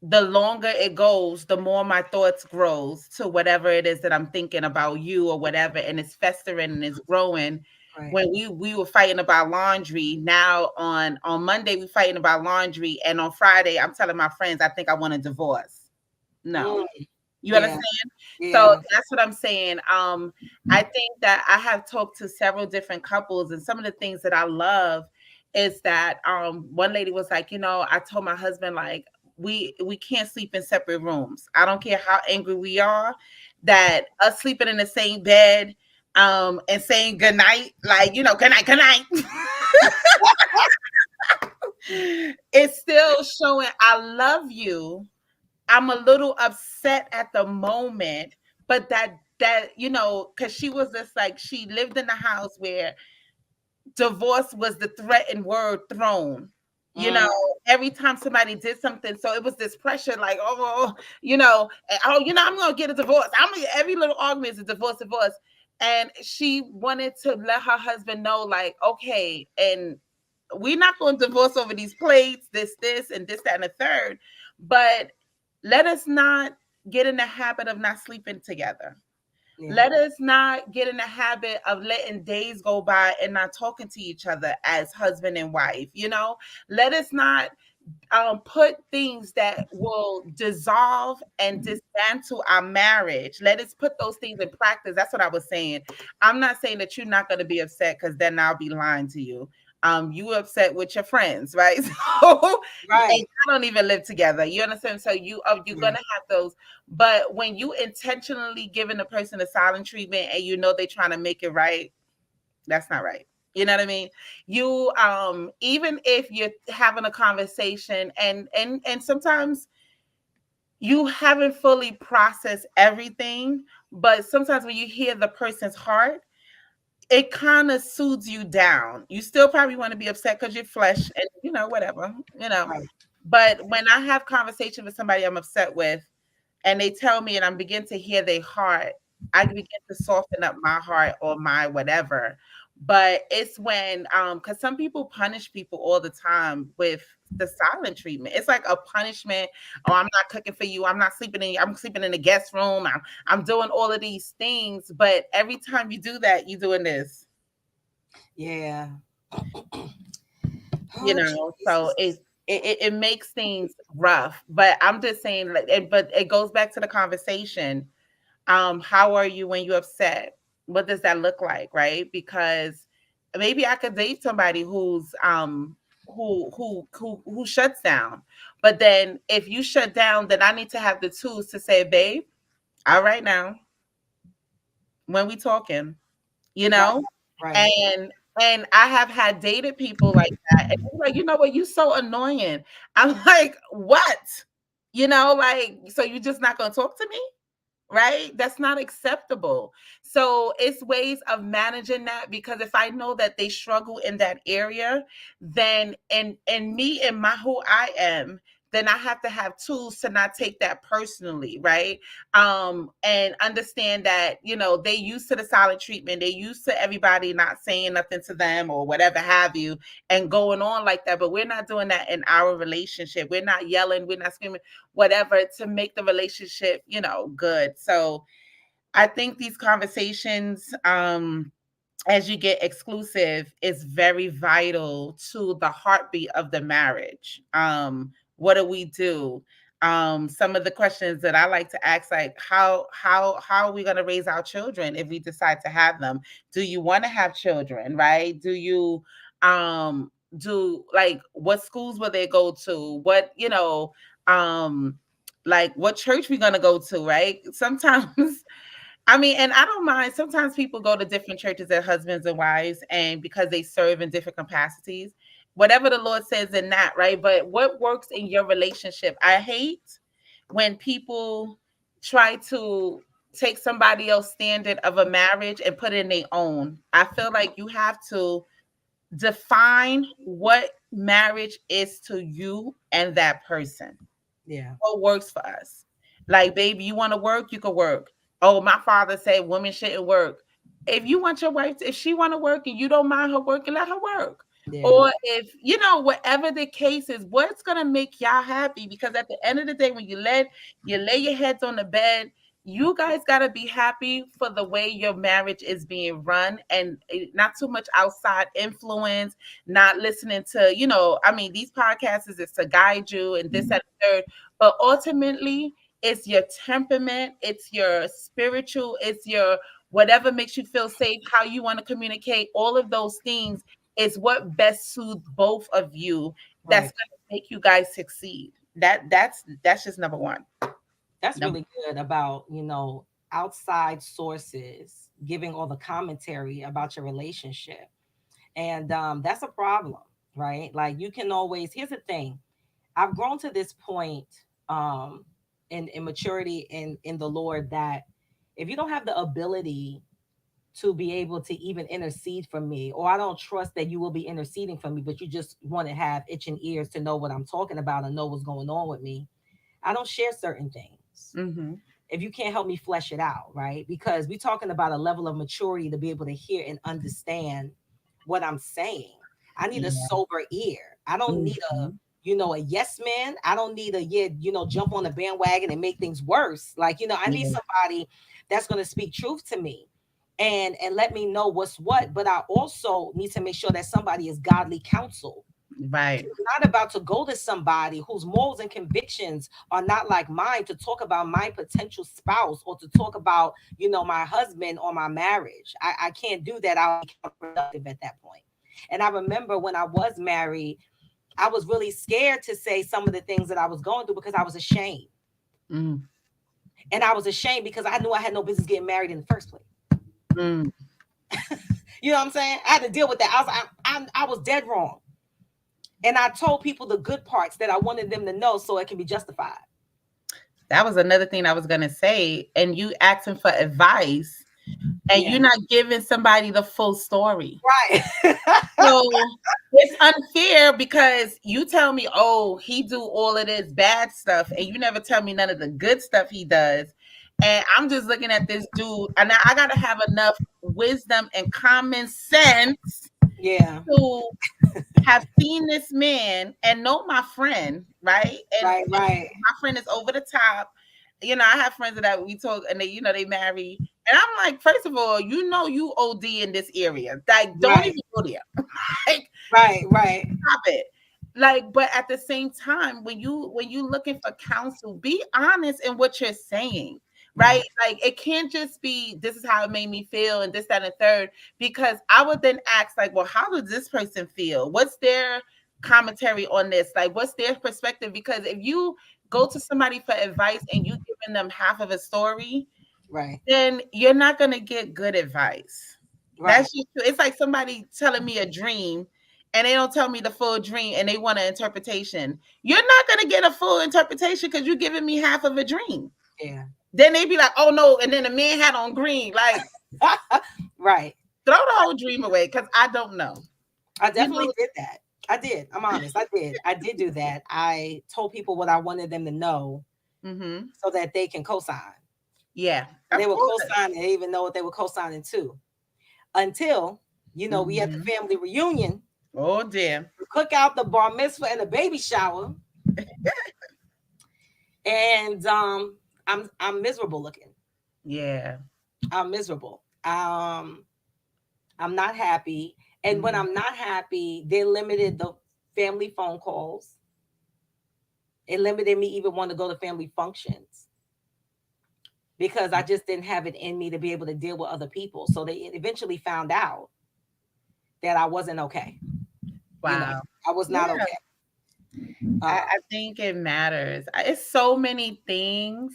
the longer it goes, the more my thoughts grows to whatever it is that I'm thinking about you or whatever, and it's festering and it's growing. Right. When we were fighting about laundry, now on Monday we fighting about laundry, and on Friday I'm telling my friends I think I want a divorce. No, Mm, you yeah. understand? So Yeah. that's what I'm saying. I think that I have talked to several different couples, and some of the things that I love is that one lady was like, I told my husband like we can't sleep in separate rooms. I don't care how angry we are, that us sleeping in the same bed, and saying good night, like, good night. It's still showing I love you. I'm a little upset at the moment, but because she was just like, she lived in a house where divorce was the threatened word thrown. You Mm, know, every time somebody did something, so it was this pressure, like, I'm gonna get a divorce. Every little argument is a divorce, divorce. And she wanted to let her husband know, like, okay, and we're not going to divorce over these plates, this, and this, that, and the third. But let us not get in the habit of not sleeping together. yeah, Let us not get in the habit of letting days go by and not talking to each other as husband and wife. Let us not put things that will dissolve and dismantle our marriage. Let us put those things in practice. That's what I was saying. I'm not saying that you're not going to be upset, because then I'll be lying to you. You upset with your friends, right? So, and right. you don't even live together. You understand? So you're Yeah, gonna have those. But when you intentionally giving a person a silent treatment and they're trying to make it right, that's not right. You know what I mean? You even if you're having a conversation, and sometimes you haven't fully processed everything, but sometimes when you hear the person's heart, it kind of soothes you down. You still probably want to be upset because you're flesh and whatever, right. but when I have conversation with somebody I'm upset with, and they tell me, and I'm begin to hear their heart, I begin to soften up my heart or my whatever. But it's when because some people punish people all the time with the silent treatment. It's like a punishment. Oh, I'm not cooking for you. I'm sleeping in the guest room. I'm doing all of these things. But every time you do that, you're doing this. Yeah. Oh, So Jesus. it makes things rough. But I'm just saying, like, but it goes back to the conversation. How are you when you're upset? What does that look like, right? Because maybe I could date somebody who shuts down. But then if you shut down, then I need to have the tools to say, babe, all right now, when we talking, you Right, know? right. And I have had dated people like that. And they're like, you know what, you so annoying. I'm like, what? Like, so you just not gonna talk to me? Right? That's not acceptable. So it's ways of managing that, because if I know that they struggle in that area, then and me and my who I am, then I have to have tools to not take that personally, right? And understand that, they used to the silent treatment, they used to everybody not saying nothing to them or whatever have you, and going on like that. But we're not doing that in our relationship. We're not yelling, we're not screaming, whatever, to make the relationship, good. So I think these conversations, as you get exclusive, is very vital to the heartbeat of the marriage. What do we do? Some of the questions that I like to ask, like, how are we going to raise our children if we decide to have them? Do you want to have children, right? Do you do, like, what schools will they go to? What, like, what church we going to go to, right? Sometimes I mean, and I don't mind. Sometimes people go to different churches as husbands and wives, and because they serve in different capacities, whatever the Lord says in that, right? But what works in your relationship? I hate when people try to take somebody else's standard of a marriage and put in their own. I feel like you have to define what marriage is to you and that person. Yeah, What works for us? Like, baby, you want to work, you can work. Oh, my father said women shouldn't work. If you want your wife, if she want to work and you don't mind her working, let her work. yeah, Or if whatever the case is, what's gonna make y'all happy? Because at the end of the day, when you lay your heads on the bed, you guys gotta be happy for the way your marriage is being run, and not too much outside influence. Not listening to, I mean, these podcasts is to guide you and this, that, and third, but ultimately, it's your temperament, it's your spiritual, it's your whatever makes you feel safe, how you want to communicate, all of those things is what best suits both of you. That's right. going to make you guys succeed. That's just number one. That's Number really good about, outside sources giving all the commentary about your relationship. And that's a problem, right? Like you can always, here's the thing. I've grown to this point um in maturity in the Lord that if you don't have the ability to be able to even intercede for me, or I don't trust that you will be interceding for me, but you just want to have itching ears to know what I'm talking about and know what's going on with me, I don't share certain things mm-hmm. if you can't help me flesh it out, right? Because we're talking about a level of maturity to be able to hear and understand what I'm saying. I need a Yeah. sober ear. I don't need Mm-hmm. a yes man. I don't need a jump on the bandwagon and make things worse. Like, I need Yeah. somebody that's going to speak truth to me and let me know what's what. But I also need to make sure that somebody is godly counsel. Right. I'm not about to go to somebody whose morals and convictions are not like mine to talk about my potential spouse or to talk about, my husband or my marriage. I can't do that. I'll be counterproductive at that point. And I remember when I was married, I was really scared to say some of the things that I was going through because I was ashamed. Mm, And I was ashamed because I knew I had no business getting married in the first place. mm. You know what I'm saying? I had to deal with that. I was dead wrong. And I told people the good parts that I wanted them to know so it can be justified. That was another thing I was gonna say. And you asking for advice, and Yeah. you're not giving somebody the full story. Right. So it's unfair because you tell me, oh, he do all of this bad stuff, and you never tell me none of the good stuff he does. And I'm just looking at this dude, and I gotta have enough wisdom and common sense Yeah. to have seen this man and know my friend, right? And Right. Right. my friend is over the top. I have friends that we talk and they marry. And I'm like, first of all, you OD in this area. Like, don't Right. even go there. Like, Right. Right. stop it. Like, but at the same time, when you looking for counsel, be honest in what you're saying, Yeah. right? Like, it can't just be this is how it made me feel and this, that, and the third. Because I would then ask, like, well, how does this person feel? What's their commentary on this? Like, what's their perspective? Because if you go to somebody for advice and you giving them half of a story, Right. then you're not gonna get good advice. Right. That's just true. It's like somebody telling me a dream and they don't tell me the full dream and they want an interpretation. You're not gonna get a full interpretation because you're giving me half of a dream. Yeah. Then they be like, oh no, and then the man had on green. Like, Right. throw the whole dream away because I don't know. I You definitely know, did that. I did. I'm honest. I did. I did do that. I told people what I wanted them to know mm-hmm. so that they can co-sign. Yeah, And of they were course. co-signing. They even know what they were co-signing to. Until, we had the Mm-hmm. family reunion, Oh dear. the cookout, the bar mitzvah, and the baby shower. And I'm miserable looking. Yeah. I'm miserable. I'm not happy. And when Mm-hmm. I'm not happy, they limited the family phone calls. It limited me even wanting to go to family functions because I just didn't have it in me to be able to deal with other people. So they eventually found out that I wasn't okay. You know, Wow. I was not Yeah. okay. I think it matters. It's so many things.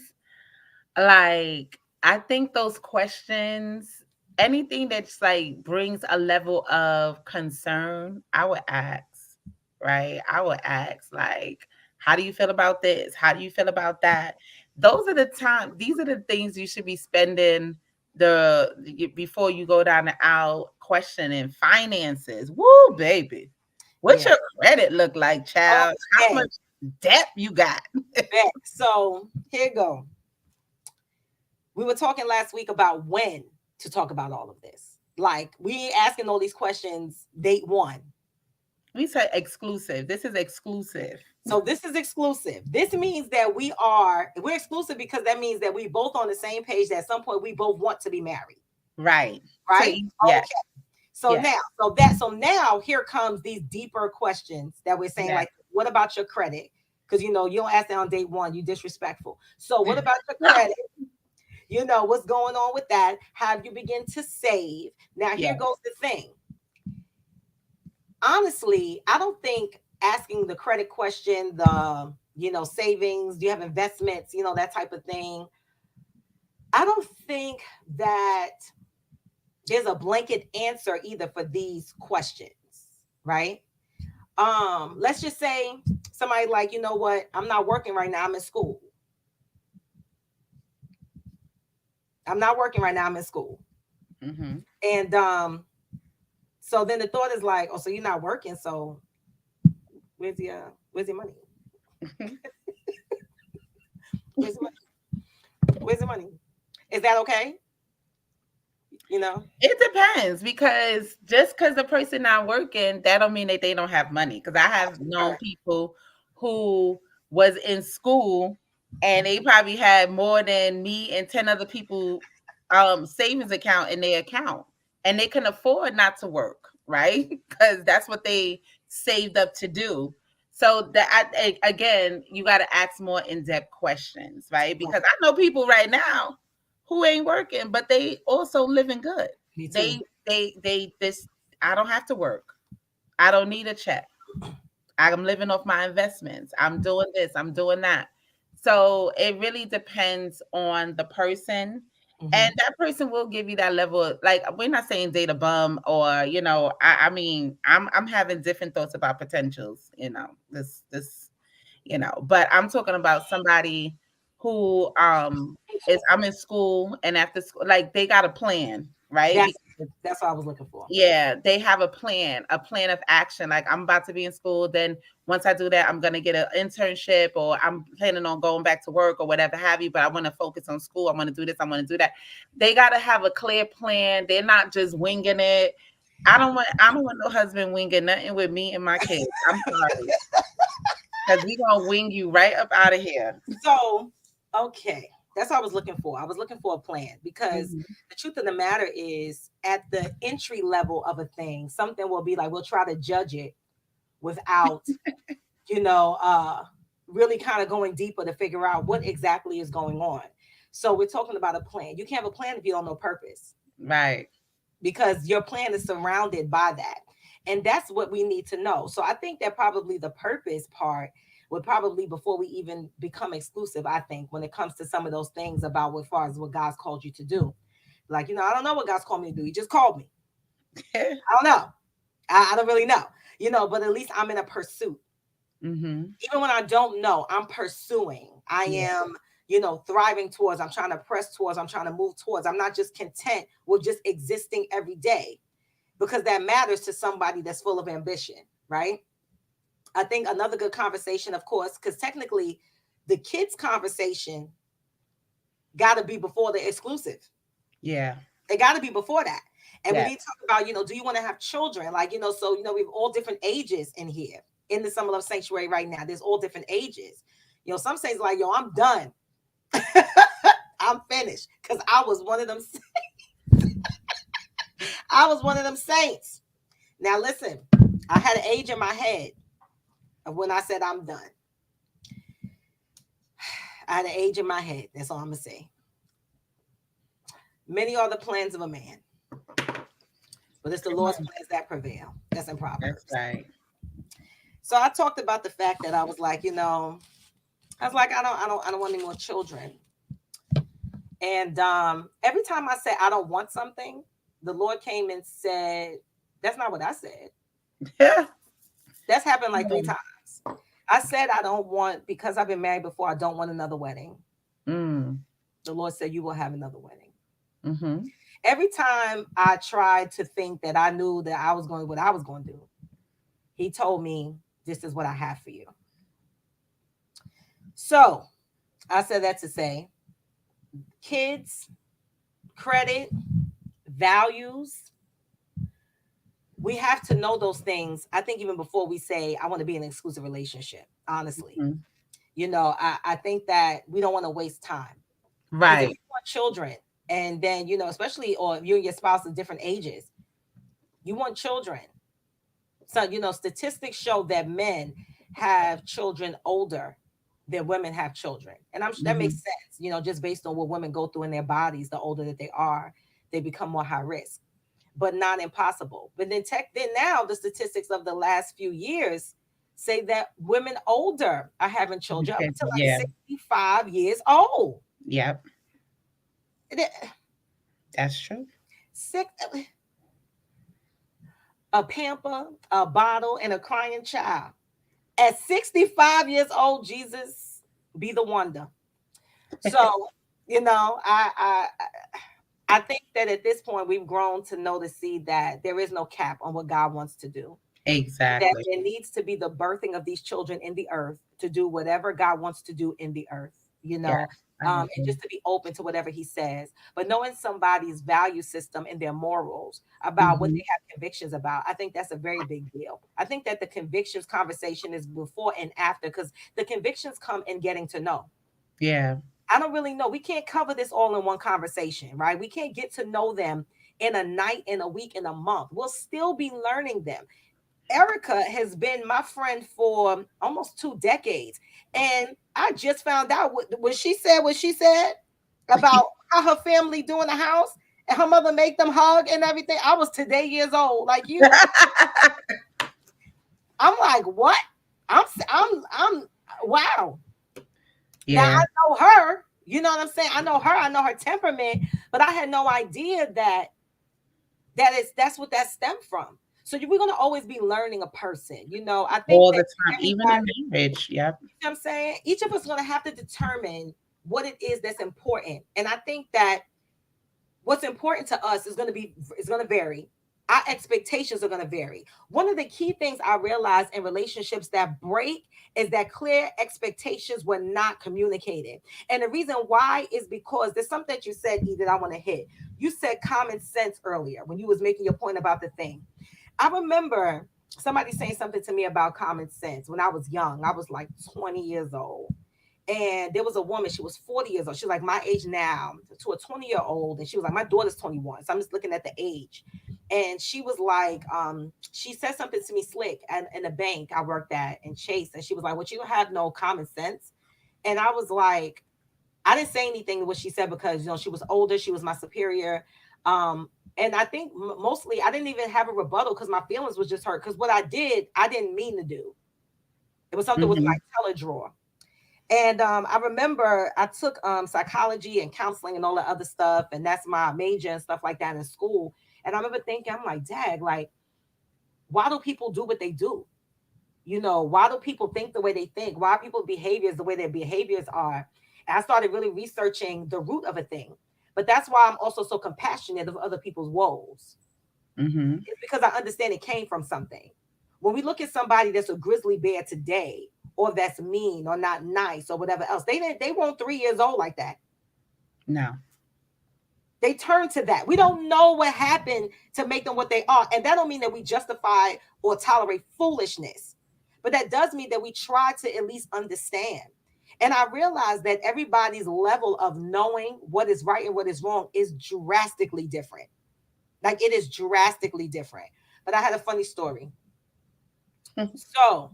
Like, I think those questions, anything that's like brings a level of concern, I would ask, right? I would ask, like, how do you feel about this? How do you feel about that? These are the things you should be spending before you go down the aisle questioning finances. Woo, baby. What's Yeah. your credit look like, child? How Okay. much debt you got? Bet. So here you go. We were talking last week about when to talk about all of this. Like we ain't asking all these questions date one. We said exclusive. This is exclusive. So this is exclusive. This means that we're exclusive because that means that we both on the same page that at some point we both want to be married. Right. So Right? yeah, Okay. So yeah, now, now here comes these deeper questions that we're saying, yeah. like, what about your credit? Because you don't ask that on date one, you disrespectful. So what about your credit? What's going on with that? Have you begin to save? Now Yeah. here goes the thing. Honestly, I don't think asking the credit question, savings? Do you have investments? That type of thing. I don't think that there's a blanket answer either for these questions, right? Let's just say somebody like, you know what, I'm not working right now, I'm in school. I'm not working right now, I'm in school. Mm-hmm. And so then the thought is like, oh, so you're not working, so where's your money? Where's the money? Where's the money? Is that okay? You know? It depends because just because the person not working, that don't mean that they don't have money. Because I have known Correct. people who was in school and they probably had more than me and 10 other people savings account in their account. And they can afford not to work, right? Because that's what they saved up to do. So again, you got to ask more in-depth questions, right? Right. Because I know people right now who ain't working, but they also living good. Me too. They this I don't have to work. I don't need a check. I'm living off my investments. I'm doing this, I'm doing that. So it really depends on the person. Hmm. And that person will give you that level of, like, we're not saying date a bum or, I mean, I'm having different thoughts about potentials, this but I'm talking about somebody who is I'm in school and after school, like, they got a plan, right? That's Because that's what I was looking for. yeah, they have a plan of action. Like, I'm about to be in school, then once I do that, I'm gonna get an internship, or I'm planning on going back to work or whatever have you, but I want to focus on school. I want to do this, I want to do that. They gotta have a clear plan. They're not just winging it. I don't want no husband winging nothing with me and my kids. I'm sorry. Because we gonna wing you right up out of here. So, okay, that's what I was looking for. I was looking for a plan because Mhm. the truth of the matter is, at the entry level of a thing, something will be like we'll try to judge it without, you know, uh, really kind of going deeper to figure out what exactly is going on. So we're talking about a plan. You can't have a plan if you don't know purpose, Right. because your plan is surrounded by that. And that's what we need to know. So I think that probably the purpose part would probably, before we even become exclusive, I think, when it comes to some of those things about what far as what God's called you to do. Like, I don't know what God's called me to do. He just called me. I don't know. I don't really know, but at least I'm in a pursuit. Mhm. Even when I don't know, I'm pursuing. I Yeah. am, thriving towards, I'm trying to press towards, I'm trying to move towards. I'm not just content with just existing every day, because that matters to somebody that's full of ambition, right? I think another good conversation, of course, because technically the kids' conversation got to be before the exclusive. Yeah. It got to be before that. And we Yes. need to talk about, do you want to have children? Like, so, we have all different ages in here in the Summer Love Sanctuary right now. There's all different ages. Some say like, yo, I'm done. I'm finished. Because I was one of them. I was one of them saints. Now, listen, I had an age in my head of when I said I'm done. I had an age in my head. That's all I'm going to say. Many are the plans of a man, but it's the Come Lord's on. plans that prevail. That's in That's Proverbs. right. So I talked about the fact that I was like, I was like, I don't want any more children. And every time I said I don't want something, the Lord came and said, "That's not what I said." Yeah. That's happened like three Mm. times. I said I don't want, because I've been married before. I don't want another wedding. Mm. The Lord said, "You will have another wedding." Mhm. Every time I tried to think that I knew that I was going to what I was going to do, He told me, "This is what I have for you." So I said that to say, kids, credit, values, we have to know those things. I think even before we say, I want to be in an exclusive relationship, honestly. Mhm. I think that we don't want to waste time. Because if Right. you want children, and then, especially, or if you and your spouse are different ages, you want children. So, statistics show that men have children older than women have children. And that makes Mhm. sense, just based on what women go through in their bodies. The older that they are, they become more high risk, but not impossible. But then now the statistics of the last few years say that women older are having children up until like Yeah. 65 years old. Yep. It- That's true. Six, a pamper, a bottle, and a crying child. At 65 years old, Jesus be the wonder. So, you know, I think that at this point we've grown to know to see that there is no cap on what God wants to do. That Exactly. there needs to be the birthing of these children in the earth to do whatever God wants to do in the earth, you Yes, know, I and agree. just to be open to whatever He says. But knowing somebody's value system and their morals about what Hmm. they have convictions about, I think that's a very big deal. I think that the convictions conversation is before and after because the convictions come in getting to know. Yeah. I don't really know. We can't cover this all in one conversation, right? We can't get to know them in a night, in a week, in a month. We'll still be learning them. Erica has been my friend for almost 2 decades. And I just found out what she said about how her family doing the house and her mother make them hug and everything. I was today years old, like you. I'm like, what? I'm wow. Now Yeah. I know her. You know what I'm saying? I know her. I know her temperament, but I had no idea that that's what that stemmed from. So we're gonna always be learning a person. You know, I think All that the time, even everybody, in marriage. Yep. you know what I'm saying, each of us is gonna have to determine what it is that's important. And I think that what's important to us is going to vary. Our expectations are going to vary. One of the key things I realized in relationships that break is that clear expectations were not communicated. And the reason why is because there's something that you said, E, that I want to hit. You said common sense earlier when you was making your point about the thing. I remember somebody saying something to me about common sense when I was young. I was like 20 years old. And there was a woman, she was 40 years old. She was like my age now to a 20-year-old. And she was like, my daughter's 21. So I'm just looking at the age. And she was like, she said something to me slick and in a bank I worked at in Chase. And she was like, well, you don't have no common sense. And I was like, I didn't say anything to what she said because, you know, she was older. She was my superior. And I think mostly I didn't even have a rebuttal because my feelings was just hurt. Because what I did, I didn't mean to do. It was something with Hmm. my teledrawer. And I remember I took psychology and counseling and all that other stuff, and that's my major and stuff like that in school. And I remember thinking, I'm like, Dad, like, why do people do what they do? You know, why do people think the way they think? Why are people's behaviors the way their behaviors are? And I started really researching the root of a thing. But that's why I'm also so compassionate of other people's woes. Hmm. It's because I understand it came from something. When we look at somebody that's a grizzly bear today, or that's mean or not nice or whatever else, they weren't 3 years old like that. No. They turn to that. We don't know what happened to make them what they are. And that don't mean that we justify or tolerate foolishness. But that does mean that we try to at least understand. And I realize that everybody's level of knowing what is right and what is wrong is drastically different. Like it is drastically different. But I had a funny story. So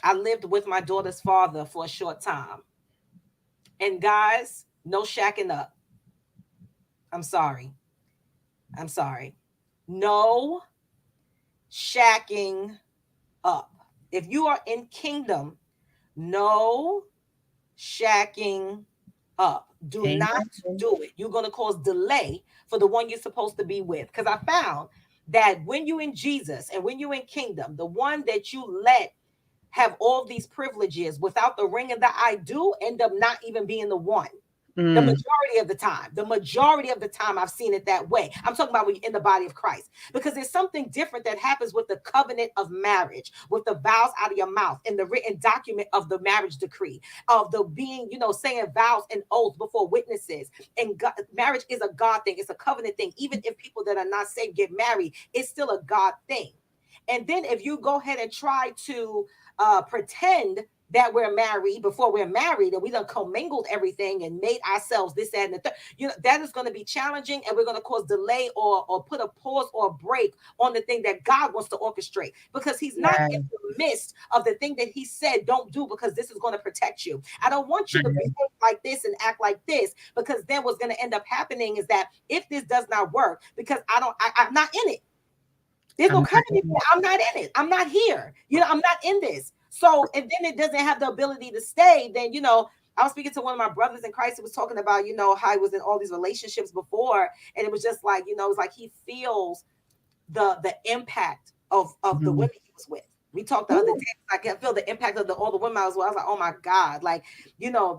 I lived with my daughter's father for a short time. And guys, no shacking up. I'm sorry. I'm sorry. No shacking up. If you are in kingdom, no shacking up. Do not Amen. do it. You're going to cause delay for the one you're supposed to be with. Because I found that when you're in Jesus and when you're in kingdom, the one that you let have all these privileges without the ring and the I do end up not even being the one. Mm. The majority of the time, I've seen it that way. I'm talking about when you're in the body of Christ, because there's something different that happens with the covenant of marriage, with the vows out of your mouth, and the written document of the marriage decree, of the being, you know, saying vows and oaths before witnesses. And God, marriage is a God thing, it's a covenant thing. Even if people that are not saved get married, it's still a God thing. And then if you go ahead and try to pretend that we're married before we're married and we done commingled everything and made ourselves this, that, and the third, you know, that is going to be challenging and we're going to cause delay or put a pause or a break on the thing that God wants to orchestrate because he's not Yeah. in the midst of the thing that he said don't do because this is going to protect you. I don't want you to behave like this and act like this because then what's going to end up happening is that if this does not work because I'm not in it. There's I'm no not covenant. in it. I'm not in it. I'm not here. You know, I'm not in this. So, and then it doesn't have the ability to stay, then, I was speaking to one of my brothers in Christ who was talking about, how he was in all these relationships before. And it was just like, it was like he feels the impact of the Mhm. women he was with. We talked the other Ooh. day. I can feel the impact of all the women I was with. I was like, oh my God, like,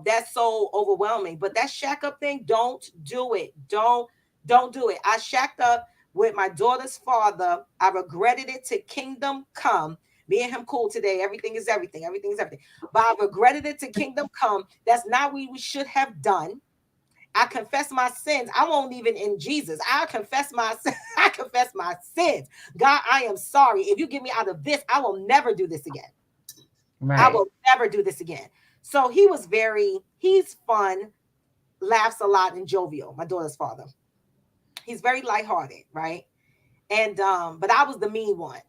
that's so overwhelming. But that shack up thing, don't do it. Don't do it. I shacked up with my daughter's father. I regretted it to kingdom come. Me and him cool today. Everything is everything. Everything is everything. But I regretted it to kingdom come. That's not what we should have done. I confess my sins. I won't even in Jesus. I confess my I confess my sins. God, I am sorry. If you get me out of this, I will never do this again. I Right. will never do this again. So he's fun, laughs a lot, and jovial. My daughter's father. He's very lighthearted, right? And but I was the mean one.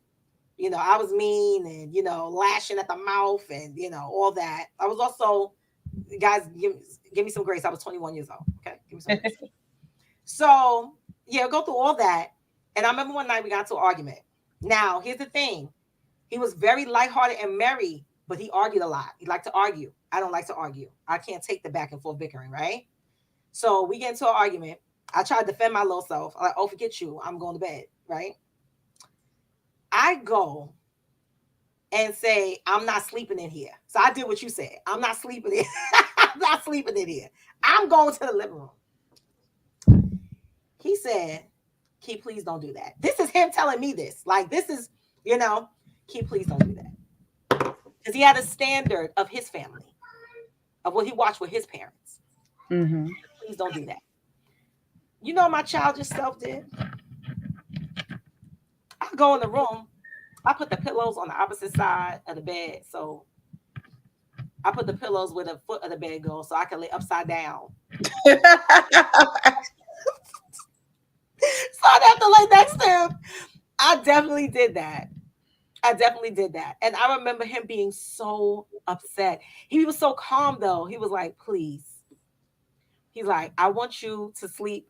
I was mean and lashing at the mouth and all that. I was also, guys, give me some grace. I was 21 years old. Okay, give me some grace. So yeah, go through all that. And I remember one night we got into an argument. Now, here's the thing. He was very lighthearted and merry, but he argued a lot. He liked to argue. I don't like to argue. I can't take the back and forth bickering, right? So we get into an argument. I try to defend my little self. I'm like, oh, forget you. I'm going to bed, right? I go and say, I'm not sleeping in here. So I did what you said. I'm not sleeping in. I'm not sleeping in here. I'm going to the living room. He said, Key, please don't do that. This is him telling me this. Like, this is, Key, please don't do that. Because he had a standard of his family, of what he watched with his parents. Mhm. Please don't do that. You know what my childish self did? I go in the room. I put the pillows on the opposite side of the bed. So I put the pillows where the foot of the bed goes so I can lay upside down. So I'd have to lay next to him. I definitely did that. I definitely did that. And I remember him being so upset. He was so calm though. He was like, please. He's like, I want you to sleep.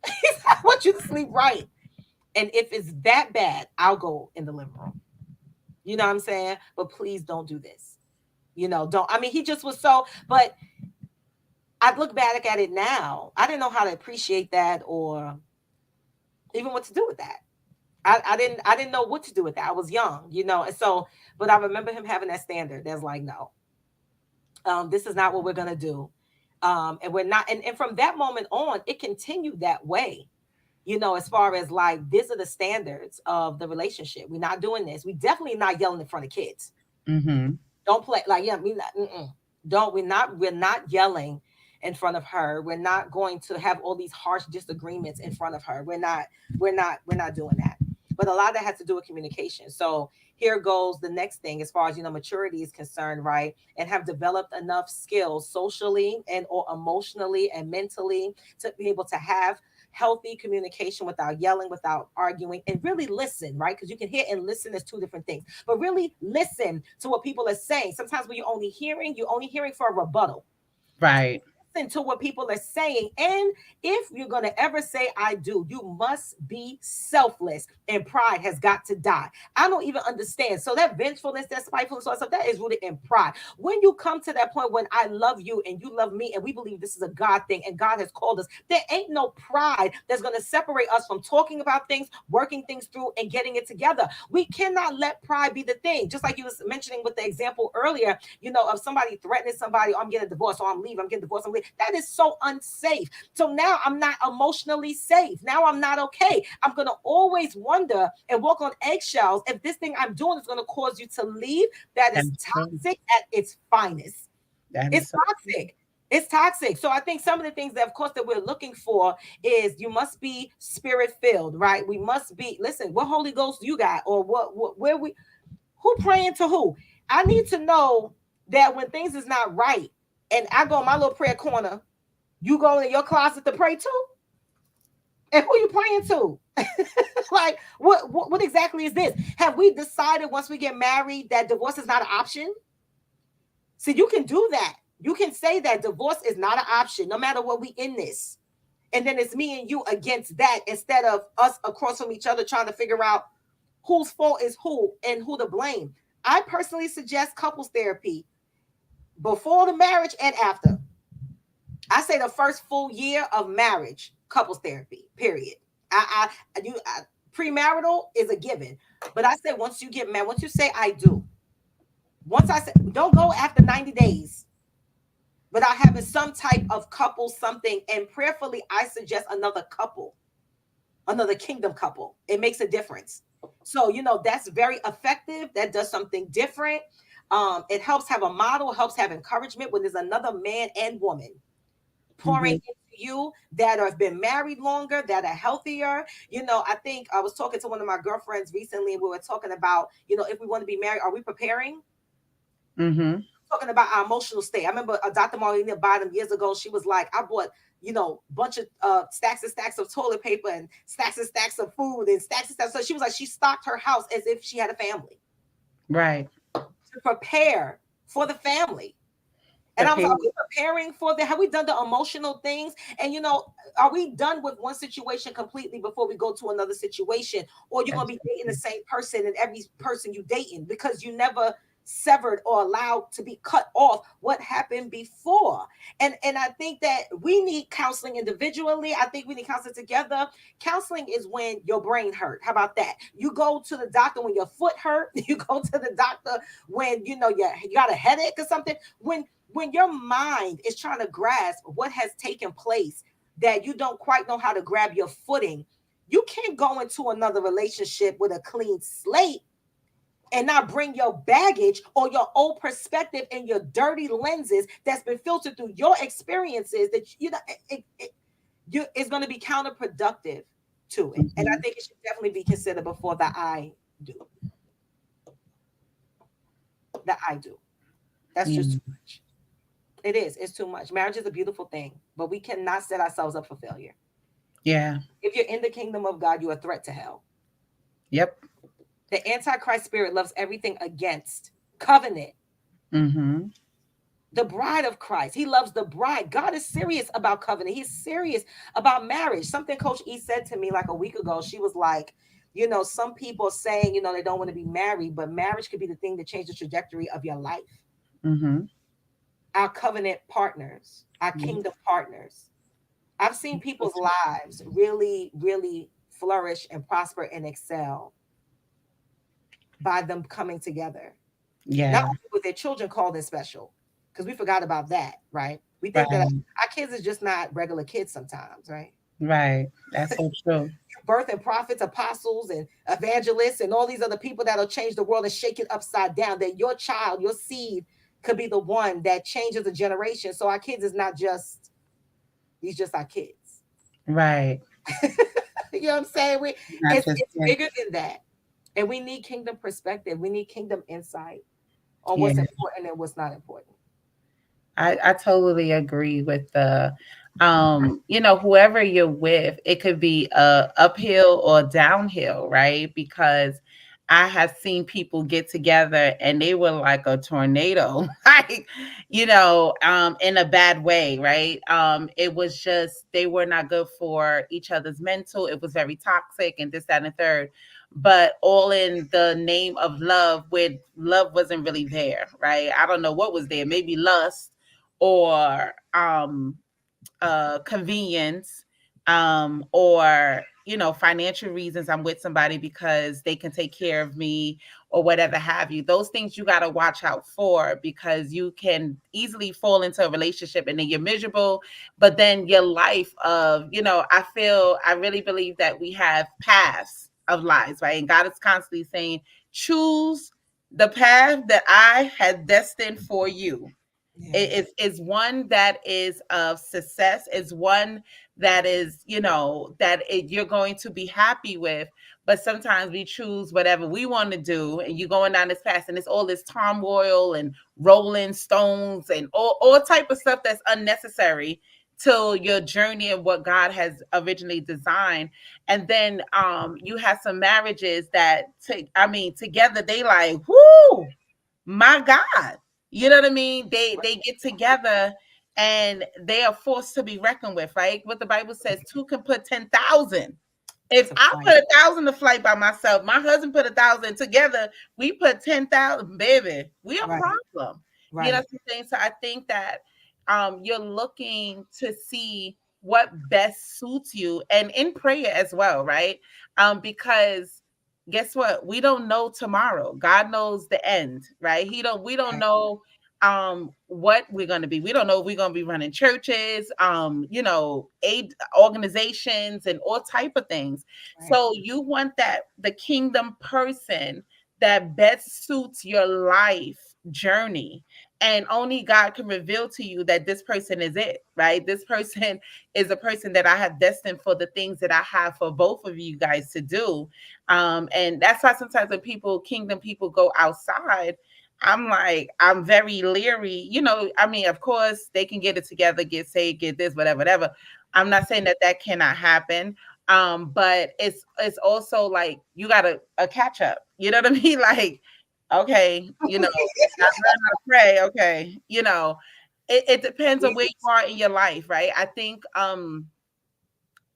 I want you to sleep right. And if it's that bad, I'll go in the living room. You know what I'm saying? But please don't do this. Don't. I mean, he just was so, but I look back at it now. I didn't know how to appreciate that or even what to do with that. I didn't know what to do with that. I was young. And so, but I remember him having that standard that's like, no, this is not what we're gonna do. And we're not, and from that moment on, it continued that way. As far as like, these are the standards of the relationship. We're not doing this. We definitely not yelling in front of kids. Mhm. Don't play like, yeah, we not, don't, we're not yelling in front of her. We're not going to have all these harsh disagreements in front of her. We're not doing that. But a lot of that has to do with communication. So here goes the next thing, as far as maturity is concerned, right? And have developed enough skills socially and or emotionally and mentally to be able to have healthy communication without yelling, without arguing, and really listen, right? Because you can hear and listen as two different things. But really listen to what people are saying. Sometimes when you're only hearing for a rebuttal. Right. Listen to what people are saying. And if you're going to ever say I do, you must be selfless, and pride has got to die. I don't even understand. So that vengefulness, that spitefulness, all that stuff, that is rooted in pride. When you come to that point when I love you and you love me and we believe this is a God thing and God has called us, there ain't no pride that's going to separate us from talking about things, working things through, and getting it together. We cannot let pride be the thing. Just like you was mentioning with the example earlier, of somebody threatening somebody, oh, I'm getting a divorce, or I'm leaving, I'm getting divorced, I'm leaving. That is so unsafe. So now I'm not emotionally safe. Now I'm not okay. I'm going to always wonder and walk on eggshells if this thing I'm doing is going to cause you to leave. That That is is so. toxic at its finest. That It's is so. toxic. It's toxic. So I think some of the things that, of course, that we're looking for is you must be spirit filled, right? We must be. Listen, what Holy Ghost you got, or what where we who praying to who? I need to know that when things is not right, and I go in my little prayer corner, you go in your closet to pray too, and who you praying to? Like, what exactly is this? Have we decided once we get married that divorce is not an option? See, you can do that. You can say that divorce is not an option, no matter what we in this. And then it's me and you against that, instead of us across from each other trying to figure out whose fault is who and who to blame. I personally suggest couples therapy before the marriage and after. I say the first full year of marriage, couples therapy. Period. I premarital is a given, but I say once you get married, once you say I do, once I say don't go after 90 days without having some type of couple something, and prayerfully I suggest another couple, another kingdom couple. It makes a difference. So that's very effective. That does something different. It helps have a model, helps have encouragement when there's another man and woman pouring Mm-hmm. into you that have been married longer, that are healthier. I think I was talking to one of my girlfriends recently, and we were talking about, if we want to be married, are we preparing? Mm-hmm. Talking about our emotional state. I remember Dr. Marlena Bottom years ago, she was like, I bought, bunch of stacks and stacks of toilet paper and stacks of food and stacks and stacks. So she was like, she stocked her house as if she had a family Right. to prepare for the family. And I was Prepare. like, are we preparing for that? Have we done the emotional things? And are we done with one situation completely before we go to another situation? Or you're gonna be dating the same person and every person you dating because you never severed or allowed to be cut off what happened before. And I think that we need counseling individually. I think we need counseling together. Counseling is when your brain hurt. How about that? You go to the doctor when your foot hurt. You go to the doctor when you got a headache or something. When your mind is trying to grasp what has taken place, that you don't quite know how to grab your footing, you can't go into another relationship with a clean slate and not bring your baggage or your old perspective and your dirty lenses that's been filtered through your experiences, that it's going to be counterproductive to it. And I Mm-hmm. think it should definitely be considered before do the I do. That's just Yeah. too much. It is. It's too much. Marriage is a beautiful thing, but we cannot set ourselves up for failure. Yeah. If you're in the kingdom of God, you're a threat to hell. Yep. The Antichrist spirit loves everything against covenant. Mm-hmm. The bride of Christ. He loves the bride. God is serious about covenant. He's serious about marriage. Something Coach E said to me like a week ago. She was like, some people saying, they don't want to be married, but marriage could be the thing to change the trajectory of your life. Mm-hmm. Our covenant partners, our kingdom partners. I've seen people's lives really, really flourish and prosper and excel by them coming together. Not Yeah. only with their children called in special, because we forgot about that, right? We think that Right. our kids is just not regular kids sometimes, right? Right. That's so true. Birth and prophets, apostles, and evangelists, and all these other people that'll change the world and shake it upside down. That your child, your seed, could be the one that changes a generation. So our kids is not just these, just our kids. Right. You know what I'm saying? Not It's just it's yeah. bigger than that, and we need kingdom perspective. We need kingdom insight on what's Yeah. important and what's not important. I totally agree with the whoever you're with, it could be uphill or downhill, right? Because I have seen people get together and they were like a tornado, like, in a bad way, right? It was just they were not good for each other's mental. It was very toxic and this, that, and the third. But all in the name of love, where love wasn't really there, right? I don't know what was there, maybe lust or convenience, or financial reasons. I'm with somebody because they can take care of me or whatever have you. Those things you got to watch out for, because you can easily fall into a relationship and then you're miserable. But then your life of, I really believe that we have paths of lives, right? And God is constantly saying, choose the path that I had destined for you. Yeah. Is one that is of success, is one that is, you're going to be happy with. But sometimes we choose whatever we want to do, and you're going down this path and it's all this turmoil and rolling stones and all type of stuff that's unnecessary to your journey and what God has originally designed. And then you have some marriages that together they like, whoo, my God. You know what I mean? They get together and they are forced to be reckoned with, right? What the Bible says, two can put 10,000 If To I put flight. 1,000 to flight by myself, my husband put 1,000 together, we put 10,000, baby. We a Right. problem. You know what Right. I'm saying? So I think that you're looking to see what best suits you, and in prayer as well, right? Because guess what? We don't know tomorrow. God knows the end, right? We don't Right. know what we're going to be. We don't know if we're going to be running churches, aid organizations and all type of things. Right. So you want that the kingdom person that best suits your life journey, and only God can reveal to you that this person is it, right? This person is a person that I have destined for the things that I have for both of you guys to do. And that's why sometimes when kingdom people go outside, I'm like, I'm very leery. I mean, of course, they can get it together, get saved, get this, whatever, whatever. I'm not saying that that cannot happen. But it's also like you got a catch up. You know what I mean? Like, okay, I learned how to pray. Okay, it depends on where you are in your life, right? I think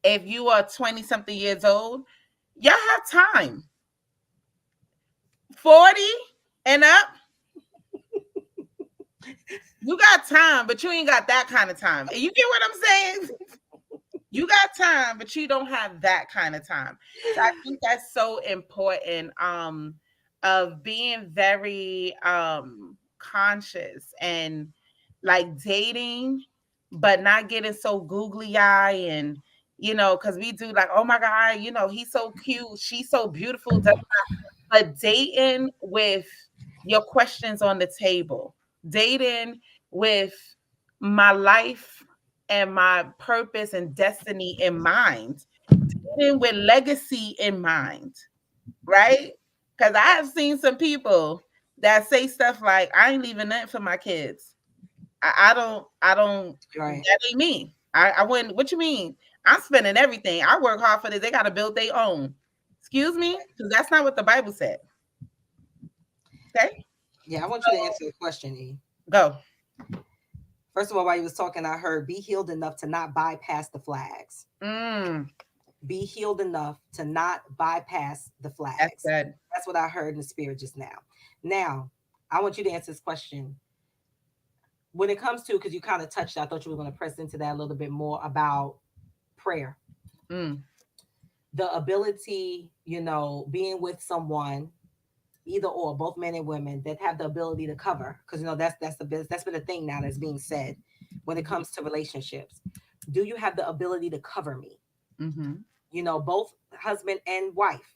if you are 20 something years old, y'all have time. 40 and up, you got time, but you ain't got that kind of time. You get what I'm saying? You got time, but you don't have that kind of time. So I think that's so important, of being very conscious and like dating, but not getting so googly eye, and because we do like, oh my God, he's so cute, she's so beautiful, but dating with your questions on the table, dating with my life and my purpose and destiny in mind, dating with legacy in mind, right? Because I have seen some people that say stuff like, I ain't leaving nothing for my kids. I don't, Right. that ain't me. I wouldn't, what you mean? I'm spending everything. I work hard for this. They got to build their own. Excuse me? Because that's not what the Bible said. Okay? Yeah, I want you to answer the question, E. Go. First of all, while you was talking, I heard be healed enough to not bypass the flags. Mm, Be healed enough to not bypass the that's flags. good. That's what I heard in the spirit just now. Now, I want you to answer this question. When it comes to, because you kind of touched, I thought you were going to press into that a little bit more about prayer, Mm, the ability, being with someone, either or, both men and women, that have the ability to cover. Because that's been a thing now that's being said when it comes to relationships. Do you have the ability to cover me? mm-hmm. Both husband and wife.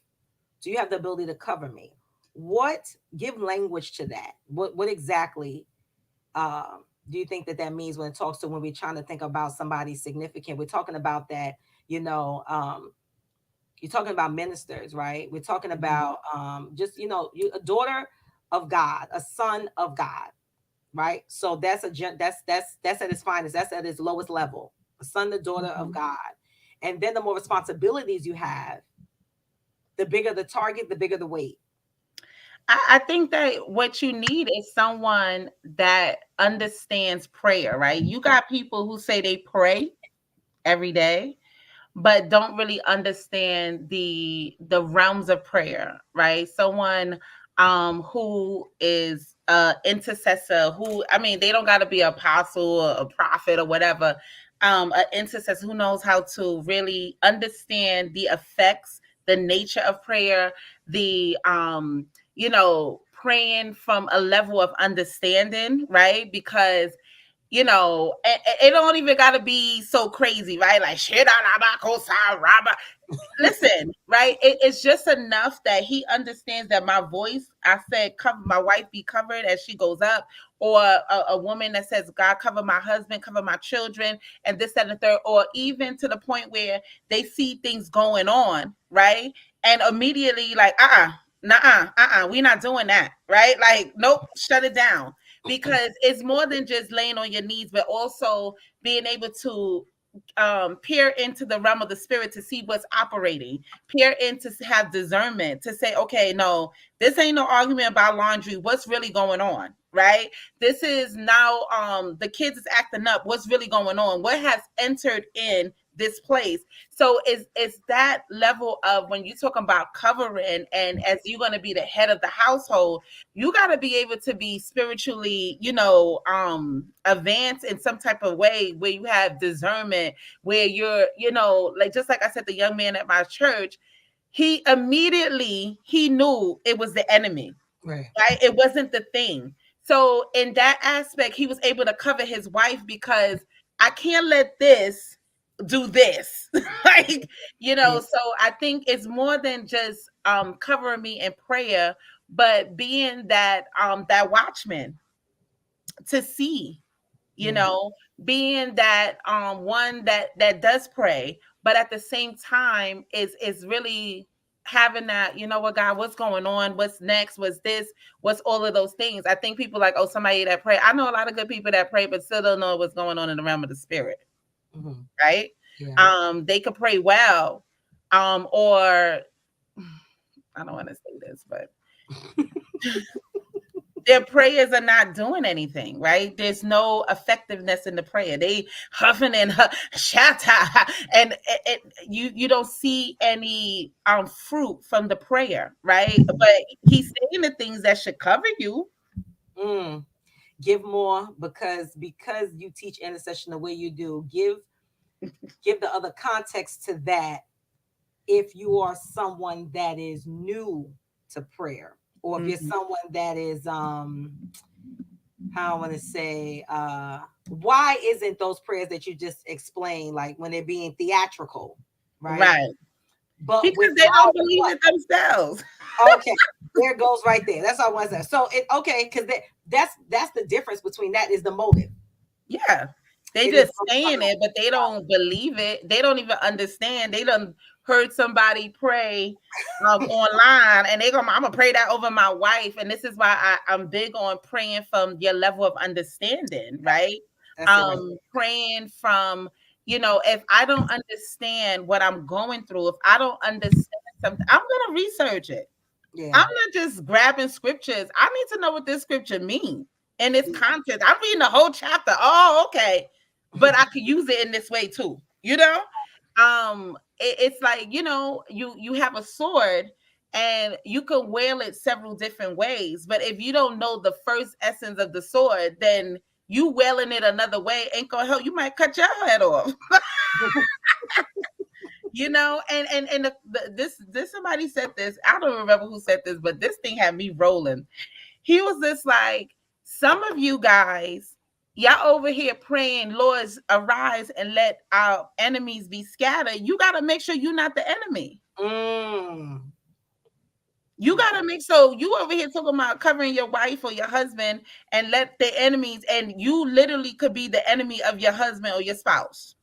Do you have the ability to cover me? What give language to that? What exactly do you think that that means when it talks to when we're trying to think about somebody significant? We're talking about that, you know, um, you're talking about ministers, right? We're talking Mm-hmm. about just you a daughter of God, a son of God, right? So that's at its finest, that's at its lowest level, a son, the daughter of Mm-hmm. God. And then the more responsibilities you have, the bigger the target, the bigger the weight. I think that what you need is someone that understands prayer, right? You got people who say they pray every day, but don't really understand the realms of prayer, right? Someone who is a intercessor, who, I mean, they don't got to be an apostle or a prophet or whatever. An intercessor who knows how to really understand the effects, the nature of prayer, the praying from a level of understanding, right? Because it don't even got to be so crazy, right? Like shit, listen, right? It's just enough that he understands that my voice, I said, cover my wife, be covered as she goes up, or a woman that says, God, cover my husband, cover my children, and this, that, and the third, or even to the point where they see things going on, right? And immediately, like, we're not doing that, right? Like, nope, shut it down. Because it's more than just laying on your knees, but also being able to peer into the realm of the spirit to see what's operating, peer in to have discernment, to say, okay, no, this ain't no argument about laundry. What's really going on? Right? This is now the kids is acting up. What's really going on? What has entered in this place. So it's that level of when you talk about covering, and as you're going to be the head of the household, you got to be able to be spiritually, advanced in some type of way where you have discernment, where you're, like, just like I said, the young man at my church, he knew it was the enemy, Right. right? It wasn't the thing. So in that aspect, he was able to cover his wife because I can't let this do this. Like, Yeah. so I think it's more than just covering me in prayer, but being that watchman to see, you Yeah. know, being that one that does pray, but at the same time is really having that, you know what, God, what's going on, what's next, what's this, what's all of those things. I think people like, oh, somebody that pray. I know a lot of good people that pray but still don't know what's going on in the realm of the spirit, Hmm. right? Yeah. They could pray well, or I don't want to say this, but their prayers are not doing anything, right? There's no effectiveness in the prayer. They huffing and shatta, and you don't see any fruit from the prayer, right? But he's saying the things that should cover you. Mm. Give more, because you teach intercession the way you do. Give the other context to that. If you are someone that is new to prayer, or if you're Mhm. someone that is how I want to say, why isn't those prayers that you just explained, like when they're being theatrical, right? Right, But because they without don't believe what? it themselves. Okay, there it goes right there. That's all I want to say. So it okay, because that's the difference between that is the motive. Yeah. They It is just saying it, but they don't believe it. They don't even understand. They done heard somebody pray online, and they go, I'm gonna pray that over my wife. And this is why I'm big on praying from your level of understanding, right? that's it right Praying from, if I don't understand what I'm going through, if I don't understand something, I'm gonna research it. there. Yeah. I'm not just grabbing scriptures. I need to know what this scripture means and its content. I'm reading the whole chapter. Oh, okay. But I could use it in this way too. It's like, you have a sword and you can wield it several different ways. But if you don't know the first essence of the sword, then you wielding it another way ain't gonna help. You might cut your head off. And this somebody said this. I don't remember who said this, but this thing had me rolling. He was just like, some of you guys, y'all over here praying, Lord, arise and let our enemies be scattered. You got to make sure you're not the enemy. Mm. You got to make so you over here talking about covering your wife or your husband and let the enemies, and you literally could be the enemy of your husband or your spouse.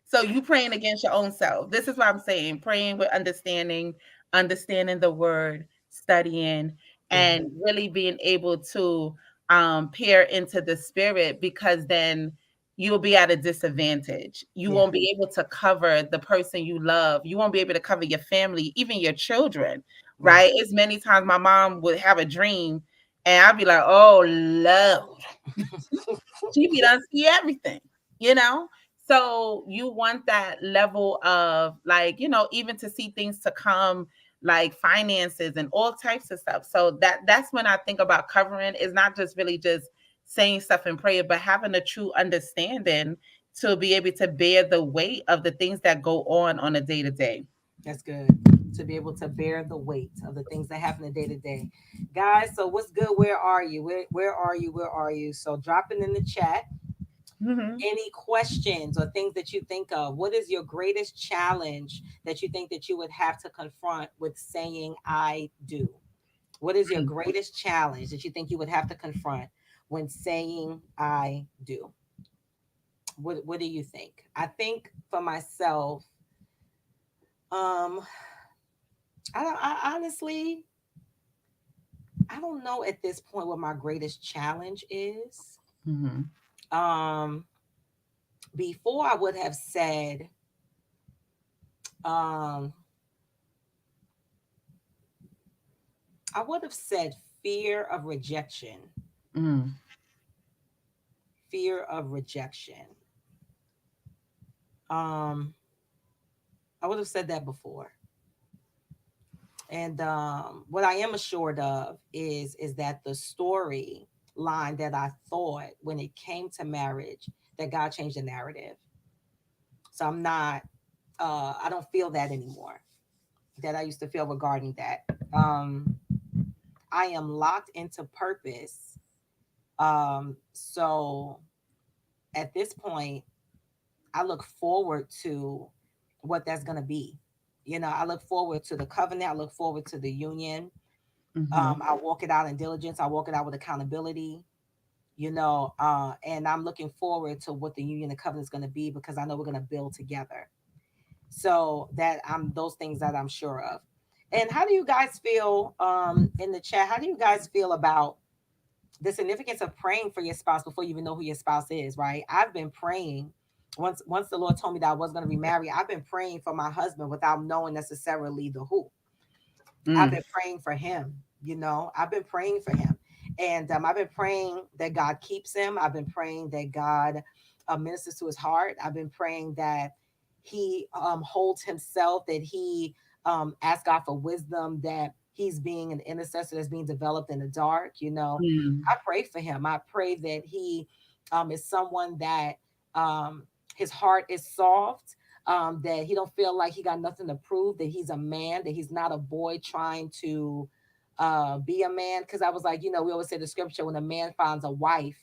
So you praying against your own self. This is what I'm saying. Praying with understanding, understanding the word, studying, Yeah. and really being able to peer into the spirit, because then you'll be at a disadvantage. You Yeah. won't be able to cover the person you love. You won't be able to cover your family, even your children, Right. right? It's many times my mom would have a dream and I'd be like, oh Lord, she be done see everything, you know? So you want that level of, like, even to see things to come, like finances and all types of stuff. So that's when I think about covering. Is not just really just saying stuff in prayer, but having a true understanding to be able to bear the weight of the things that go on a day to day. That's good, to be able to bear the weight of the things that happen day to day. Guys, so what's good? Where are you? Where are you? Where are you? So drop it in the chat. Mhm. Any questions or things that you think of? What is your greatest challenge that you think that you would have to confront with saying I do? What is your greatest challenge that you think you would have to confront when saying I do? What do you think? I think for myself, um, I honestly I don't know at this point what my greatest challenge is. Mhm. Um, Before I would have said, um, I would have said fear of rejection. Mm. Fear of rejection. Um, I would have said that before. And what I am assured of is that the story line that I thought when it came to marriage, that God changed the narrative. So I'm not I don't feel that anymore that I used to feel regarding that. Um I am locked into purpose. So at this point, I look forward to what that's going to be. You know, I look forward to the covenant. I look forward to the union. Mm-hmm. I walk it out in diligence. I walk it out with accountability. And I'm looking forward to what the union and covenant is going to be because I know we're going to build together. So that I'm those things that I'm sure of. And how do you guys feel in the chat? How do you guys feel about the significance of praying for your spouse before you even know who your spouse is, right? I've been praying once the Lord told me that I was going to be married. I've been praying for my husband without knowing necessarily the who. I've Mm. been praying for him, I've been praying for him. And I've been praying that God keeps him. I've been praying that God ministers to his heart. I've been praying that he holds himself, that he asks God for wisdom, that he's being an intercessor that's being developed in the dark. Mm. I pray for him. I pray that he is someone that um, his heart is soft, that he don't feel like he got nothing to prove, that he's a man, that he's not a boy trying to be a man. Because I was like, we always say the scripture, when a man finds a wife,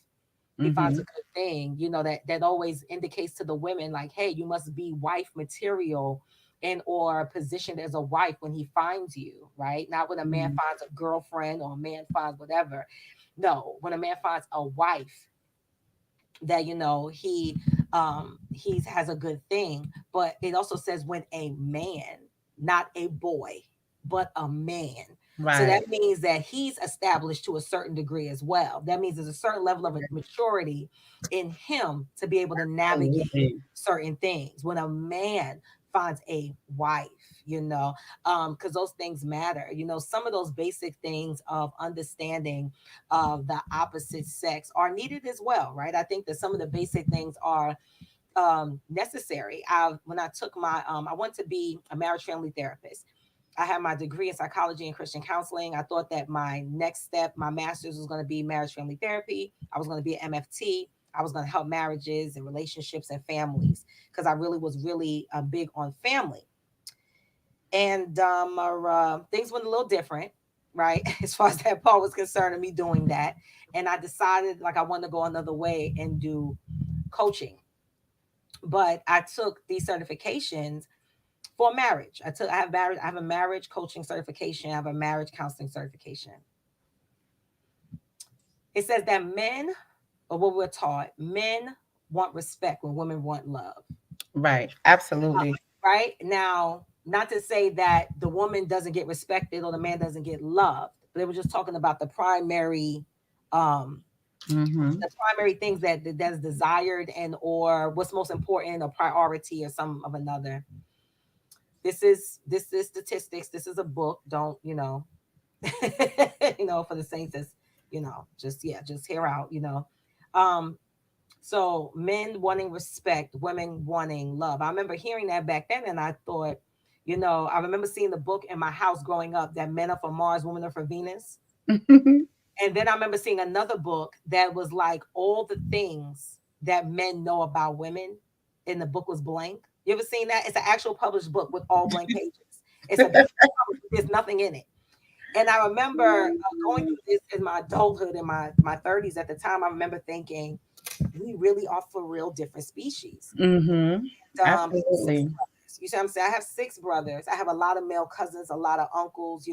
he finds a Mm-hmm. good thing. That always indicates to the women, like, hey, you must be wife material and or positioned as a wife when he finds you, right? Not when a man Mm. finds a girlfriend or a man finds whatever. No, when a man finds a wife, that he has a good thing. But it also says when a man, not a boy, but a man. So Right. that means that he's established to a certain degree as well. That means there's a certain level of maturity in him to be able to navigate Absolutely. certain things. When a man finds a wife, because those things matter. Some of those basic things of understanding of the opposite sex are needed as well, right? I think that some of the basic things are necessary. When I took I went to be a marriage family therapist. I had my degree in psychology and Christian counseling. I thought that my next step, my master's, was going to be marriage family therapy. I was going to be an MFT. I was going to help marriages and relationships and families because I really was really big on family. And things went a little different, right? As far as that part was concerned, of me doing that. And I decided like I wanted to go another way and do coaching. But I took these certifications for marriage. I have a marriage coaching certification. I have a marriage counseling certification. It says that or what we're taught, men want respect when women want love. Right. Absolutely. Right now, not to say that the woman doesn't get respected or the man doesn't get loved, but they were just talking about um Mm-hmm. the primary things that's desired and or what's most important or priority or some of another. This is statistics. This is a book. Don't for the saints, that's just hear out. Um, so men wanting respect, women wanting love. I remember hearing that back then, and I thought, I remember seeing the book in my house growing up that men are for Mars, women are for Venus. And then I remember seeing another book that was like all the things that men know about women, and the book was blank. You ever seen that? It's an actual published book with all blank pages. It's a there's nothing in it. And I remember going through this in my adulthood, in my 30s at the time. I remember thinking, we really are for real different species. Mm-hmm. Six Absolutely. brothers. You see what I'm saying? I have six brothers. I have a lot of male cousins, a lot of uncles.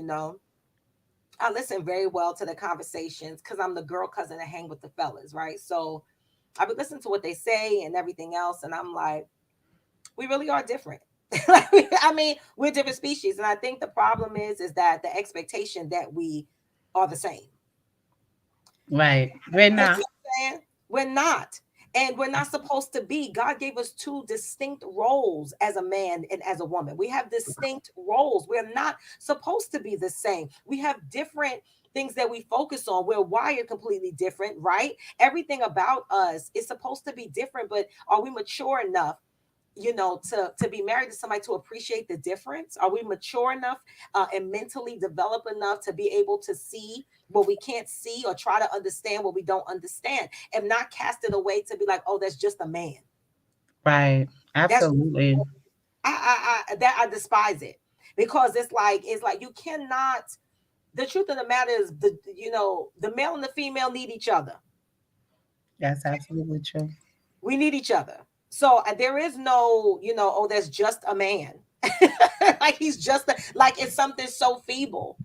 I listen very well to the conversations because I'm the girl cousin that hang with the fellas, right? So I would listen to what they say and everything else, and I'm like, we really are different. I mean, we're different species, and I think the problem is that the expectation that we are the same. Right. We're You see not. what I'm saying? We're not. And we're not supposed to be. God gave us two distinct roles as a man and as a woman. We have distinct roles. We're not supposed to be the same. We have different things that we focus on. We're wired completely different, right? Everything about us is supposed to be different, but are we mature enough to be married to somebody to appreciate the difference? Are we mature enough and mentally developed enough to be able to see what we can't see, or try to understand what we don't understand, and not cast it away to be like, oh, that's just a man. Right. That's Absolutely. that I despise it, because it's like you cannot. The truth of the matter is, the male and the female need each other. That's absolutely true. We need each other. So there is no, oh, that's just a man. Like he's just like it's something so feeble.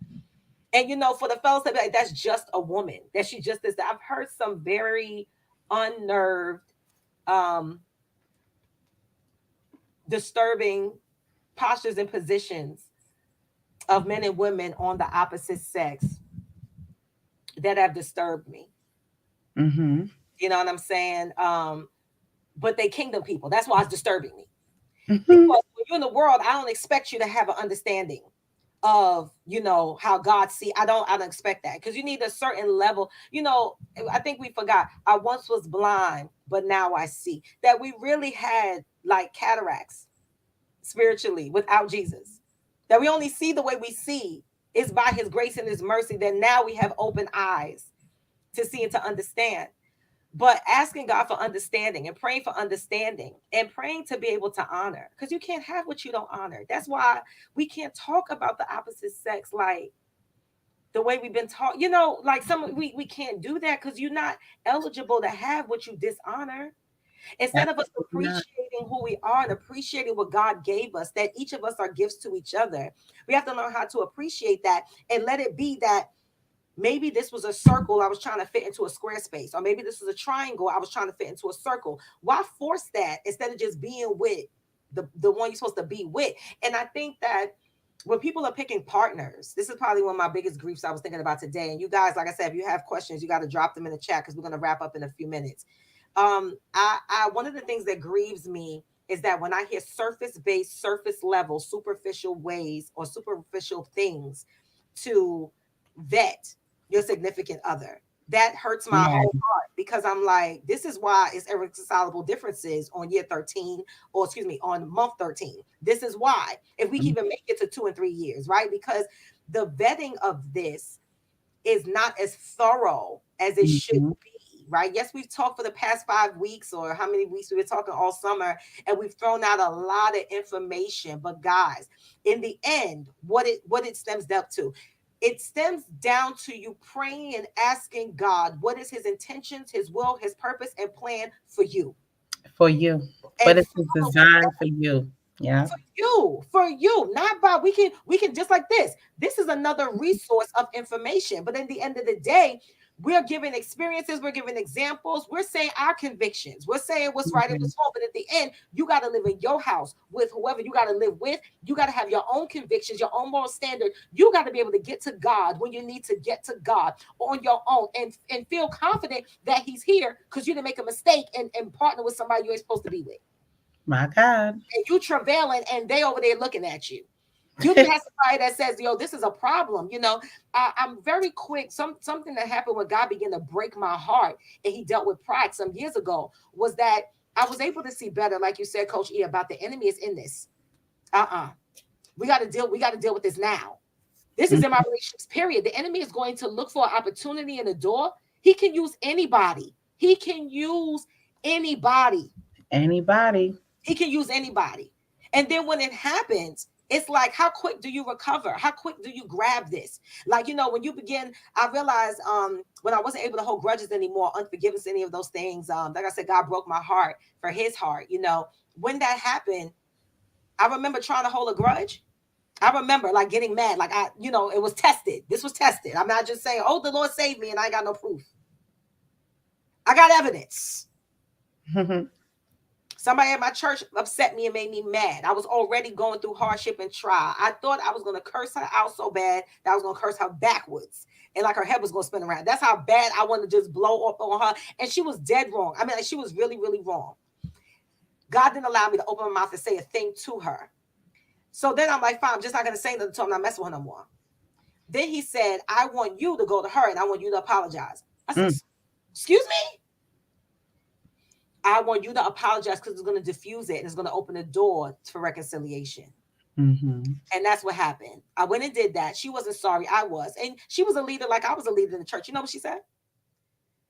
And for the fellas to be like, that's just a woman. That she just is. I've heard some very unnerved, um, disturbing postures and positions of men and women on the opposite sex that have disturbed me. Mhm. You know what I'm saying? But they kingdom people. That's why it's disturbing me. Mhm. Because when you're in the world, I don't expect you to have an understanding of how God see. I don't expect that, because you need a certain level. I think we forgot, I once was blind but now I see. That we really had like cataracts spiritually without Jesus. That we only see the way we see is by his grace and his mercy. That now we have open eyes to see and to understand. But asking God for understanding and praying for understanding and praying to be able to honor, because you can't have what you don't honor. That's why we can't talk about the opposite sex like the way we've been taught. Like we can't do that, because you're not eligible to have what you dishonor. Instead of us Absolutely not. appreciating who we are and appreciating what God gave us, that each of us are gifts to each other, we have to learn how to appreciate that and let it be that maybe this was a circle I was trying to fit into a square space, or maybe this was a triangle I was trying to fit into a circle. Why force that instead of just being with the one you're supposed to be with? And I think that when people are picking partners, this is probably one of my biggest griefs I was thinking about today. And you guys, like I said, if you have questions, you got to drop them in the chat, because we're going to wrap up in a few minutes. I one of the things that grieves me is that when I hear surface based, surface level, superficial ways or superficial things to vet your significant other, that hurts my Yeah. whole heart, because I'm like, this is why it's irreconcilable differences on year 13, or excuse me, on month 13. This is why, if we can even make it to 2 and 3 years, right? Because the vetting of this is not as thorough as it should Mhm. be, right? Yes, we've talked for the past 5 weeks, or how many weeks we've been talking all summer, and we've thrown out a lot of information. But guys, in the end, what it stems up to, it stems down to you praying and asking God what is his intentions, his will, his purpose and plan for you. For you. What And is it following designed for you? Yeah. for you, not by we can just like this is another resource of information. But at the end of the day, we're giving experiences, we're giving examples, we're saying our convictions, we're saying what's right and Mhm. what's wrong. But at the end, you got to live in your house with whoever you got to live with. You got to have your own convictions, your own moral standard. You got to be able to get to God when you need to get to God on your own, and feel confident that he's here, because you didn't make a mistake and partner with somebody you ain't supposed to be with, My God. and you travailing and they over there looking at you. You can have somebody that says, yo, this is a problem. I'm very quick. Something that happened when God began to break my heart and he dealt with pride some years ago was that I was able to see better, like you said, Coach E, about the enemy is in this. Uh-uh. We got to deal with this now. This is in my Mhm. relationships, period. The enemy is going to look for an opportunity in the door. He can use anybody. He can use anybody. Anybody. He can use anybody. And then when it happens, it's like, how quick do you recover? How quick do you grab this? Like, when you begin, I realized when I wasn't able to hold grudges anymore, unforgiveness, any of those things, like I said, God broke my heart for his heart. When that happened, I remember trying to hold a grudge. I remember like getting mad, like it was tested. This was tested. I'm not just saying, oh, the Lord saved me and I ain't got no proof. I got evidence. Somebody at my church upset me and made me mad. I was already going through hardship and trial. I thought I was going to curse her out so bad that I was going to curse her backwards. And like her head was going to spin around. That's how bad I wanted to just blow up on her. And she was dead wrong. I mean, like, she was really, really wrong. God didn't allow me to open my mouth and say a thing to her. So then I'm like, fine, I'm just not going to say nothing to her. I'm not messing with her no more. Then he said, I want you to go to her and I want you to apologize. I said, Mm. excuse me? I want you to apologize because it's going to diffuse it and it's going to open the door for reconciliation. Mhm. And that's what happened. I went and did that. She wasn't sorry. I was. And she was a leader like I was a leader in the church. You know what she said?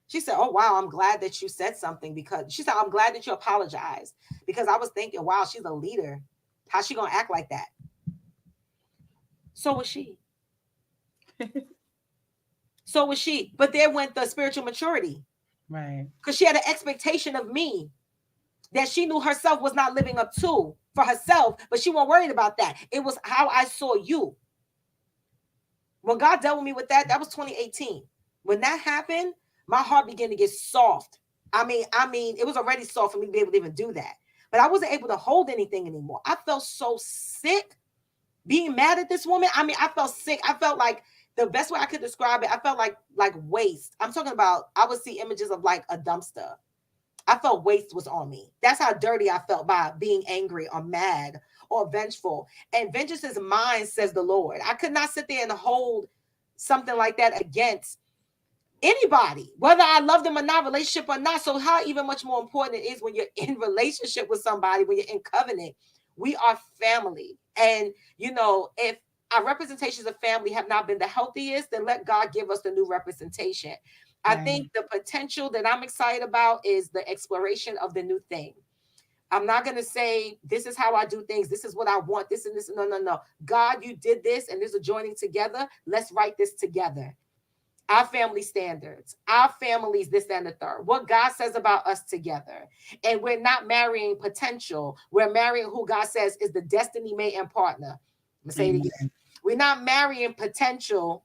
She said, "Oh, wow, I'm glad that you said something because she said, I'm glad that you apologized because I was thinking, wow, she's a leader. How's she going to act like that?" So was she. So was she. But there went the spiritual maturity Right. because she had an expectation of me that she knew herself was not living up to for herself, but she wasn't worried about that. It was how I saw you. When God dealt with me with that, that was 2018. When that happened, my heart began to get soft. I mean, it was already soft for me to be able to even do that. But I wasn't able to hold anything anymore. I felt so sick being mad at this woman. I mean, I felt sick. I felt like the best way I could describe it, I felt like waste. I'm talking about I would see images of like a dumpster. I felt waste was on me. That's how dirty I felt by being angry or mad or vengeful. And vengeance is mine, says the Lord. I could not sit there and hold something like that against anybody, whether I love them or not, relationship or not. So, how even much more important it is when you're in relationship with somebody, when you're in covenant. We are family. And, if our representations of family have not been the healthiest, then let God give us the new representation. I Right. think the potential that I'm excited about is the exploration of the new thing. I'm not going to say, this is how I do things. This is what I want. This and this. No, no, no. God, you did this and there's a joining together. Let's write this together. Our family standards, our families, this and the third. What God says about us together. And we're not marrying potential. We're marrying who God says is the destiny mate and partner. I'm going to say it again. Amen. We're not marrying potential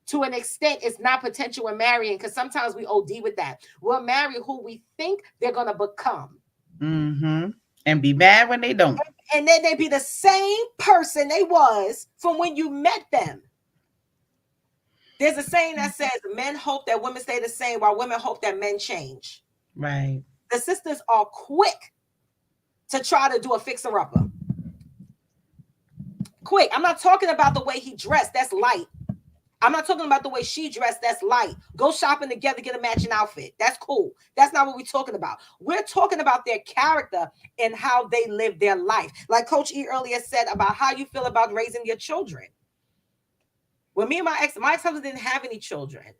to an extent. It's not potential we're marrying because sometimes we OD with that. We'll marry who we think they're going to become. Mhm. And be mad when they don't. And then they be the same person they was from when you met them. There's a saying that says men hope that women stay the same while women hope that men change. Right. The sisters are quick to try to do a fixer upper. Quick. I'm not talking about the way he dressed. That's light. I'm not talking about the way she dressed. That's light. Go shopping together, get a matching outfit. That's cool. That's not what we're talking about. We're talking about their character and how they live their life. Like Coach E earlier said about how you feel about raising your children. When me and my ex-husband didn't have any children.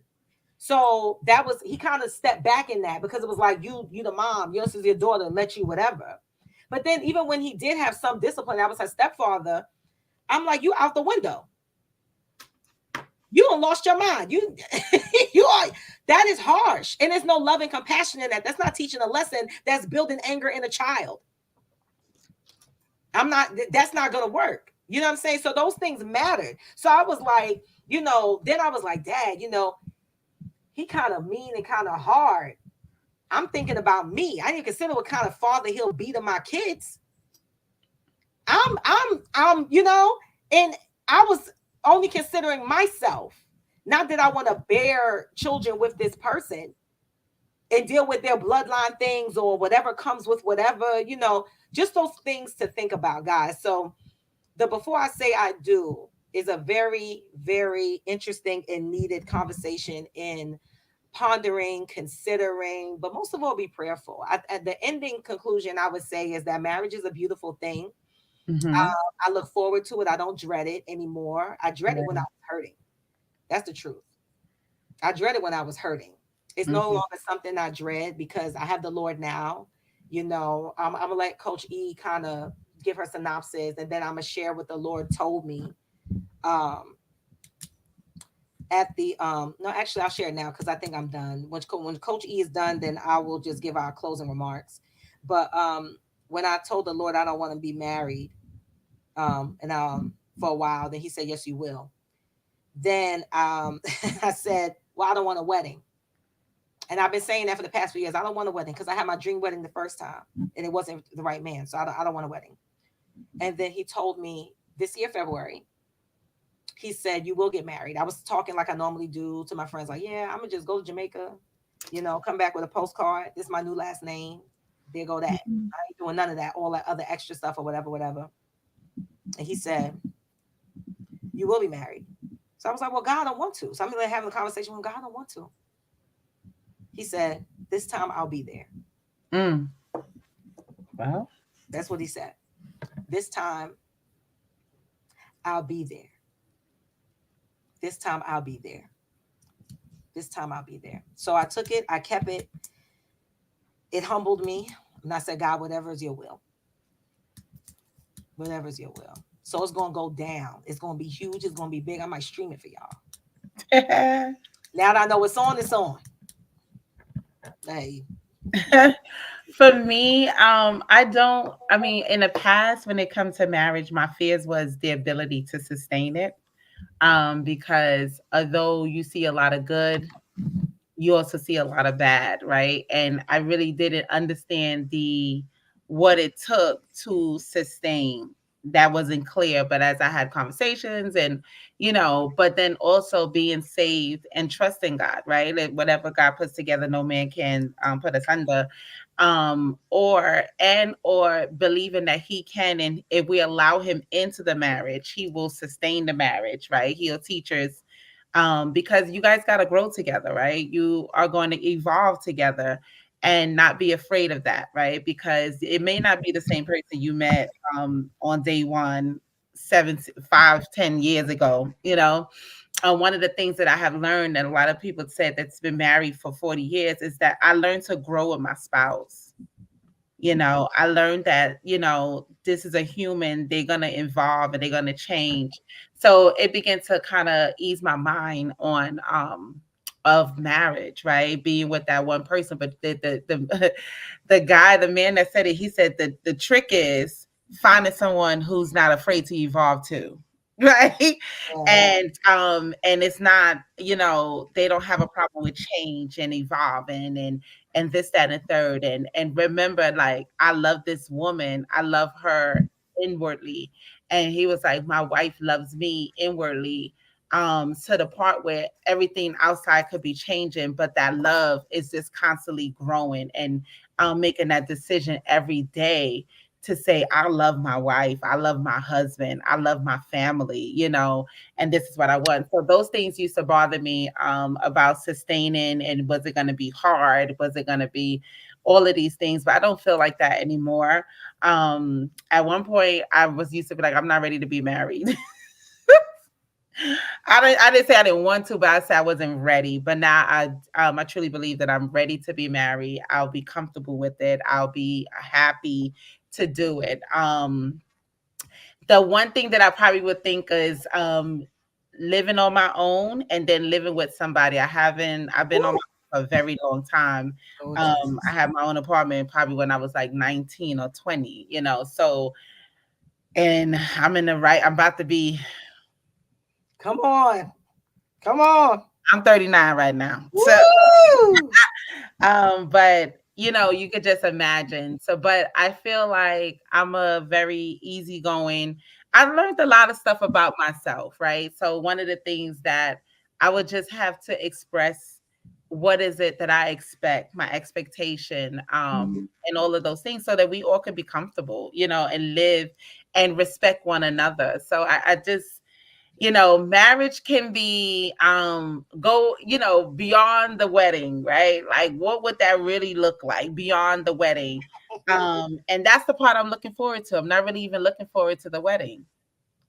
So that was he kind of stepped back in that because it was like you the mom, yours is your daughter, let you whatever. But then even when he did have some discipline, I was her stepfather. I'm like, you out the window. You don't lost your mind. You you are that is harsh. And there's no love and compassion in that. That's not teaching a lesson. That's building anger in a child. That's not gonna work. You know what I'm saying? So those things mattered. So I was like, then I was like, Dad, he kind of mean and kind of hard. I'm thinking about me. I didn't consider what kind of father he'll be to my kids. And I was only considering myself. Not that I want to bear children with this person and deal with their bloodline things or whatever comes with whatever, just those things to think about, guys. So the before I say I do is a very, very interesting and needed conversation in pondering, considering, but most of all, be prayerful. At the ending conclusion, I would say is that marriage is a beautiful thing. Mhm. I look forward to it. I don't dread it anymore. I dread it when I Right. was hurting. That's the truth. I dread it when I was hurting. It's no Mhm. longer something I dread because I have the Lord now. I'm gonna let Coach E kind of give her synopsis, and then I'm gonna share what the Lord told me. Um, at the no, actually, I'll share it now because I think I'm done. When Coach E is done, then I will just give our closing remarks. But when I told the Lord I don't want to be married, and for a while, then He said, "Yes, you will." Then I said, "Well, I don't want a wedding." And I've been saying that for the past few years. I don't want a wedding because I had my dream wedding the first time and it wasn't the right man. So I don't want a wedding. And then he told me this year, February, he said, "You will get married." I was talking like I normally do to my friends, like, "Yeah, I'm going to just go to Jamaica, come back with a postcard. This is my new last name. There go that. Mhm. I ain't doing none of that, all that other extra stuff or whatever, whatever." And he said, "You will be married." So I was like, "Well, God, I don't want to." So I'm having a conversation with God, "I don't want to." He said, "This time I'll be there." Mm. Well, That's what he said. This time I'll be there. This time I'll be there. This time I'll be there. So I took it, I kept it. It humbled me. And I said, God, whatever is your will, whatever is your will. So it's going to go down. It's going to be huge. It's going to be big. I might stream it for y'all. Now that I know it's on. Hey, for me, I mean, in the past, when it comes to marriage, my fears was the ability to sustain it. Because although you see a lot of good, you also see a lot of bad, right? And I really didn't understand the what it took to sustain. That wasn't clear, but as I had conversations and but then also being saved and trusting God, right? Like whatever God puts together, no man can put us under. Or believing that he can, and if we allow him into the marriage, he will sustain the marriage, right? He'll teach us because you guys got to grow together, right? You are going to evolve together and not be afraid of that, right? Because it may not be the same person you met on day one, 10 years ago. One of the things that I have learned, and a lot of people said that's been married for 40 years, is that I learned to grow with my spouse. I learned that this is a human, they're going to evolve and they're going to change. So it began to kind of ease my mind on of marriage, right? Being with that one person. But the the guy, the man that said it, he said that the trick is finding someone who's not afraid to evolve too. Right. yeah, And it's not, they don't have a problem with change and evolving and this, that, and third. And remember, like, I love this woman. I love her inwardly. And he was like, my wife loves me inwardly. To the part where everything outside could be changing, but that love is just constantly growing and making that decision every day to say, I love my wife, I love my husband, I love my family, and this is what I want. So those things used to bother me about sustaining, and was it going to be hard? Was it going to be all of these things? But I don't feel like that anymore. At one point, I was used to be like, I'm not ready to be married. I didn't say I didn't want to, but I said I wasn't ready. But now I truly believe that I'm ready to be married. I'll be comfortable with it. I'll be happy to do it. The one thing that I probably would think is living on my own and then living with somebody. I've been on woo, my own for a very long time. oh Jesus, I had my own apartment probably when I was like 19 or 20, so, and I'm about to be, come on, come on, I'm 39 right now. So, woo, but you could just imagine. So, but I feel like I'm a very easygoing. I learned a lot of stuff about myself, right? So one of the things that I would just have to express, what is it that I expect, my expectation, and all of those things, so that we all can be comfortable, and live and respect one another. So I just, marriage can be go, beyond the wedding, right? Like, what would that really look like beyond the wedding? And that's the part I'm looking forward to. I'm not really even looking forward to the wedding.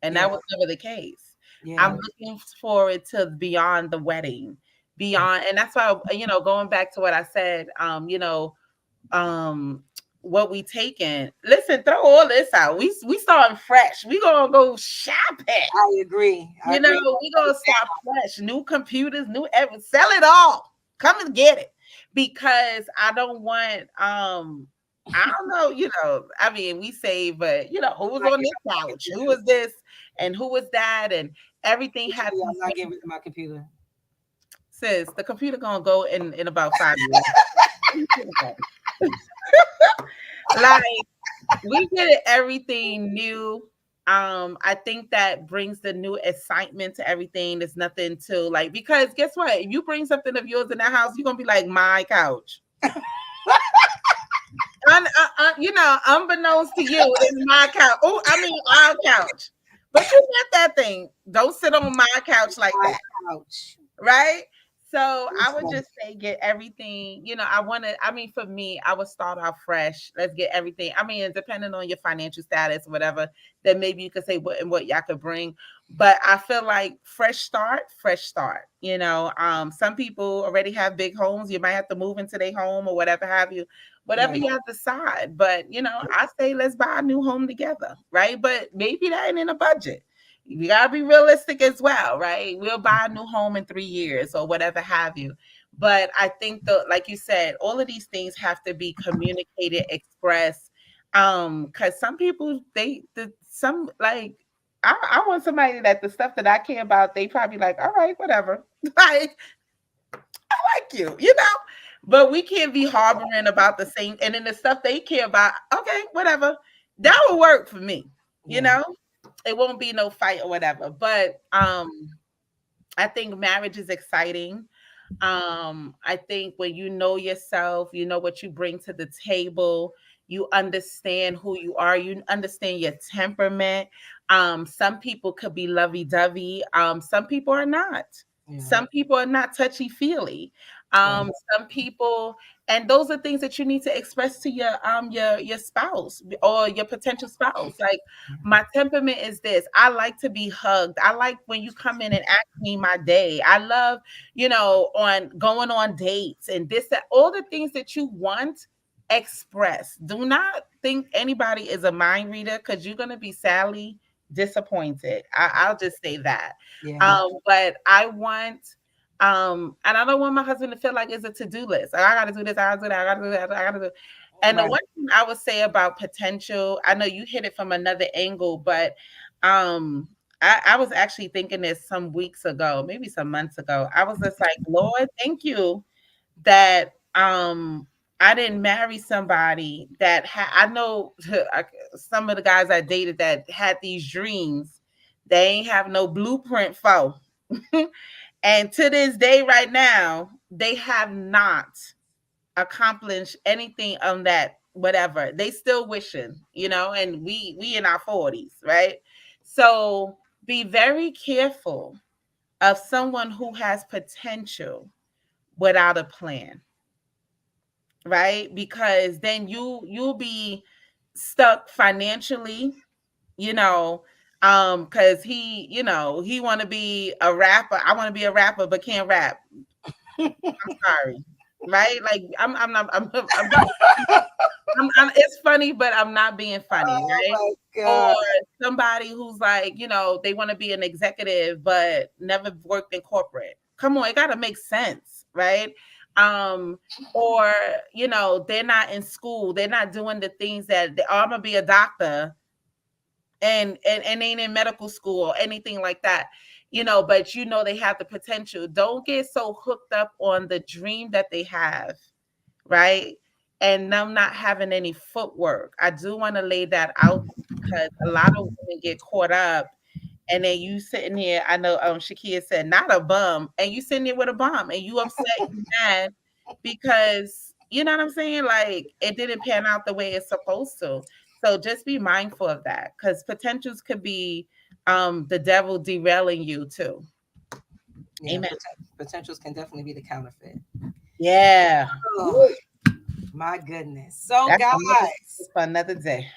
And yeah, that was never the case. yeah, I'm looking forward to beyond the wedding. Beyond, and that's why, going back to what I said, um what we taking. Listen, throw all this out. We starting fresh. We gonna go shopping. I agree, I agree. We gonna start fresh. New computers, new everything. Sell it all. Come and get it. Because I don't want I don't know, I mean, we say, but who I'm was not on getting this rid of my couch? Who computer. was this? And who was that? And everything had to I'm be not getting rid of my computer. sis, the computer gonna go in about 5 years. Like, we get everything new. I think that brings the new excitement to everything. There's nothing to, like, because guess what? If you bring something of yours in that house, you're gonna be like, my couch. Unbeknownst to you, it's my couch. Oh, I mean our couch. But you get that thing. Don't sit on my couch like My that, couch. right? So I would Awesome. just say get everything, I mean, for me, I would start off fresh. Let's get everything. I mean, depending on your financial status, whatever, then maybe you could say what and what y'all could bring. But I feel like fresh start, fresh start. Some people already have big homes. You might have to move into their home or whatever have you, whatever Right. you have to decide. But I say let's buy a new home together, right? But maybe that ain't in a budget. You gotta be realistic as well, right? We'll buy a new home in 3 years or whatever have you. But I think like you said, all of these things have to be communicated, expressed. Because some people some like I want somebody that the stuff that I care about, they probably like, all right, whatever. Like, like you. But we can't be harboring about the same and then the stuff they care about, okay, whatever. That will work for me, you Yeah. know? It won't be no fight or whatever. But I think marriage is exciting. I think when you know yourself, you know what you bring to the table, you understand who you are, you understand your temperament. Some people could be lovey-dovey, some people are not. Yeah. Some people are not touchy-feely. Right. Some people, and those are things that you need to express to your spouse or your potential spouse. Like, my temperament is this. I like to be hugged. I like when you come in and ask me my day. I love on going on dates and this, that, all the things that you want, express. Do not think anybody is a mind reader because you're going to be sadly disappointed. I'll just say that. Yeah. But I want, and I don't want my husband to feel like it's a to-do list. Like, I got to do this, I got to do that, I got to do that, I got to do. And the Right. one thing I would say about potential, I know you hit it from another angle, but um I was actually thinking this some weeks ago, maybe some months ago. I was just like, Lord, thank you that I didn't marry somebody that I know some of the guys I dated that had these dreams they ain't have no blueprint for. And to this day right now, they have not accomplished anything on that whatever. They still wishing, and we in our 40s, right? So be very careful of someone who has potential without a plan, right? Because then you'll be stuck financially, you know, because he want to be a rapper. I want to be a rapper, but can't rap. I'm sorry, right? Like it's funny, but I'm not being funny, Oh right? my Or God. somebody who's like, they want to be an executive but never worked in corporate. Come on, it got to make sense, right? Um, or they're not in school, they're not doing the things that I'm gonna be a doctor and ain't in medical school or anything like that. But they have the potential. Don't get so hooked up on the dream that they have, right? And them not having any footwork. I do want to lay that out because a lot of women get caught up and then you sitting here, I know Shakia said not a bum, and you sitting there with a bum and you upset, you mad because you know what I'm saying? Like it didn't pan out the way it's supposed to. So just be mindful of that because potentials could be the devil derailing you too. Yeah. Amen. Potentials can definitely be the counterfeit. Yeah. Oh Woo. my goodness. So That's another guys, for another day.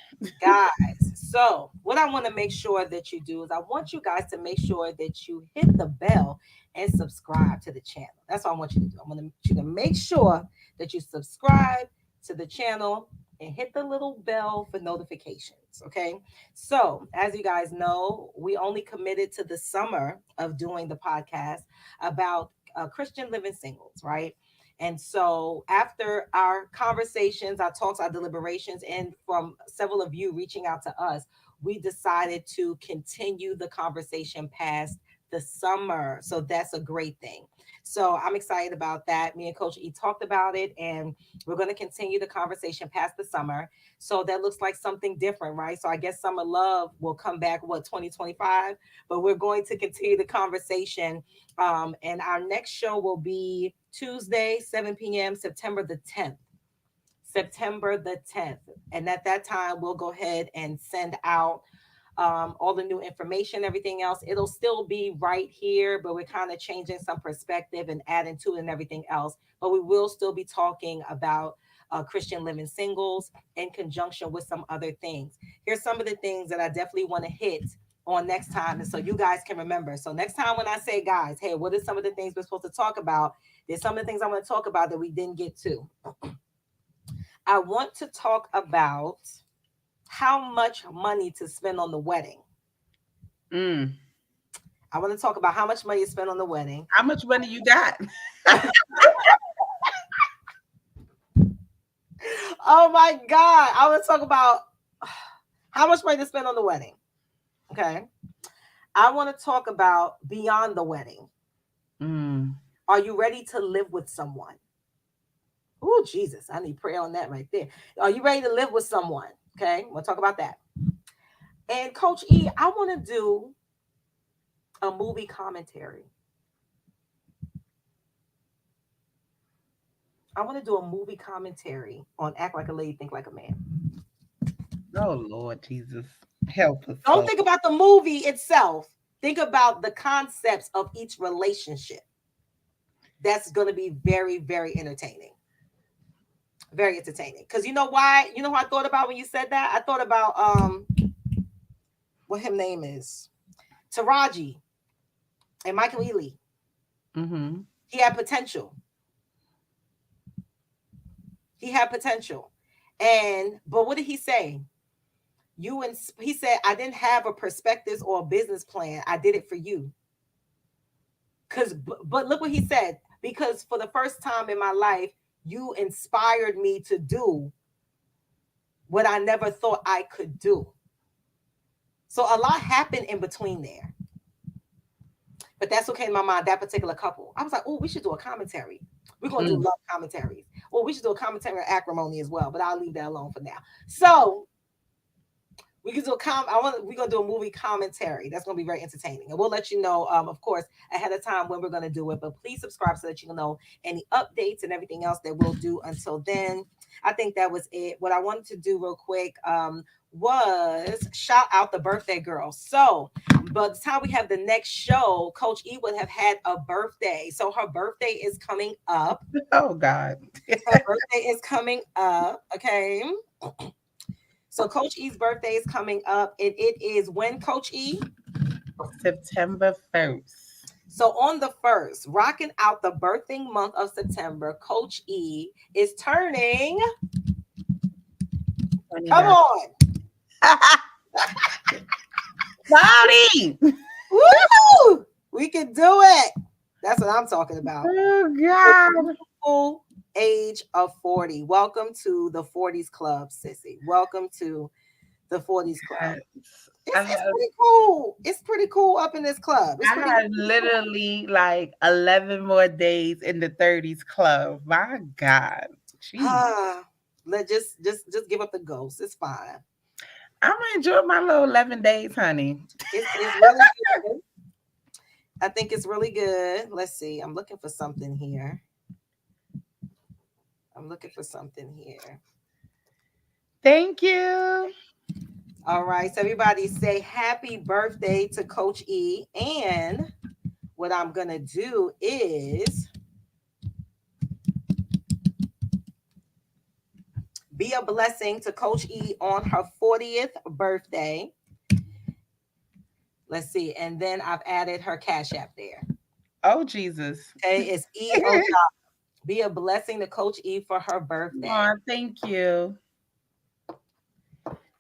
guys. So what I want to make sure that you do is I want you guys to make sure that you hit the bell and subscribe to the channel. That's what I want you to do. I want you to make sure that you subscribe to the channel and hit the little bell for notifications. Okay. So as you guys know, we only committed to the summer of doing the podcast about Christian living singles, right? And so, after our conversations, our talks, our deliberations, and from several of you reaching out to us, we decided to continue the conversation past the summer. So, that's a great thing. So, I'm excited about that. Me and Coach E talked about it, and we're going to continue the conversation past the summer. So, that looks like something different, right? So, I guess Summer Love will come back, 2025? But we're going to continue the conversation and our next show will be Tuesday, 7 p.m., September the 10th. September the 10th. And at that time, we'll go ahead and send out all the new information, everything else. It'll still be right here, but we're kind of changing some perspective and adding to it and everything else. But we will still be talking about Christian living singles in conjunction with some other things. Here's some of the things that I definitely want to hit on next time, and so you guys can remember. So next time when I say, guys, hey, what are some of the things we're supposed to talk about? There's some of the things I want to talk about that we didn't get to. I want to talk about how much money to spend on the wedding. Mm. I want to talk about how much money you spend on the wedding. How much money you got? Oh my God. I want to talk about how much money to spend on the wedding. Okay. I want to talk about beyond the wedding. Mm. Are you ready to live with someone? Oh, Jesus. I need prayer on that right there. Are you ready to live with someone? Okay. We'll talk about that. And Coach E, I want to do a movie commentary. I want to do a movie commentary on Act Like a Lady, Think Like a Man. Oh Lord Jesus, help us, Don't Lord. think about the movie itself. Think about the concepts of each relationship. That's going to be very, very entertaining. Very entertaining. Because you know why? You know what I thought about when you said that? I thought about what his name is. Taraji and Michael Ealy. Mm-hmm. He had potential. He had potential. And but what did he say? He said, I didn't have a prospectus or a business plan. I did it for you. But look what he said. Because for the first time in my life, you inspired me to do what I never thought I could do. So a lot happened in between there. But that's okay in my mind, that particular couple. I was like, oh, we should do a commentary. We're going to do Mm. love commentaries. Well, we should do a commentary on acrimony as well, but I'll leave that alone for now. So we can do we're gonna do a movie commentary. That's gonna be very entertaining. And we'll let you know, of course, ahead of time when we're gonna do it. But please subscribe so that you know any updates and everything else that we'll do until then. I think that was it. What I wanted to do real quick was shout out the birthday girl. So by the time we have the next show, Coach E would have had a birthday. So her birthday is coming up. Oh God. Her birthday is coming up. Okay. So Coach E's birthday is coming up, and it is when, Coach E? September 1st. So on the 1st, rocking out the birthing month of September, Coach E is turning. Come 29. on. Bobby! Woo! We can do it. That's what I'm talking about. Oh God. Full age of 40. Welcome to the 40s club, sissy. Welcome to the 40s club. Yes. It's, I it's have pretty cool. It's pretty cool up in this club. It's I pretty had cool. literally like 11 more days in the 30s club. My God. Jeez. Let just give up the ghost. It's fine. I'm gonna enjoy my little 11 days, honey. It's really good. I think it's really good. Let's see. I'm looking for something here. I'm looking for something here. Thank you. All right. So everybody say happy birthday to Coach E. And what I'm gonna do is be a blessing to Coach E on her 40th birthday. Let's see. And then I've added her Cash App there. Oh, Jesus. Okay, it's EO. Be a blessing to Coach E for her birthday. Oh, thank you.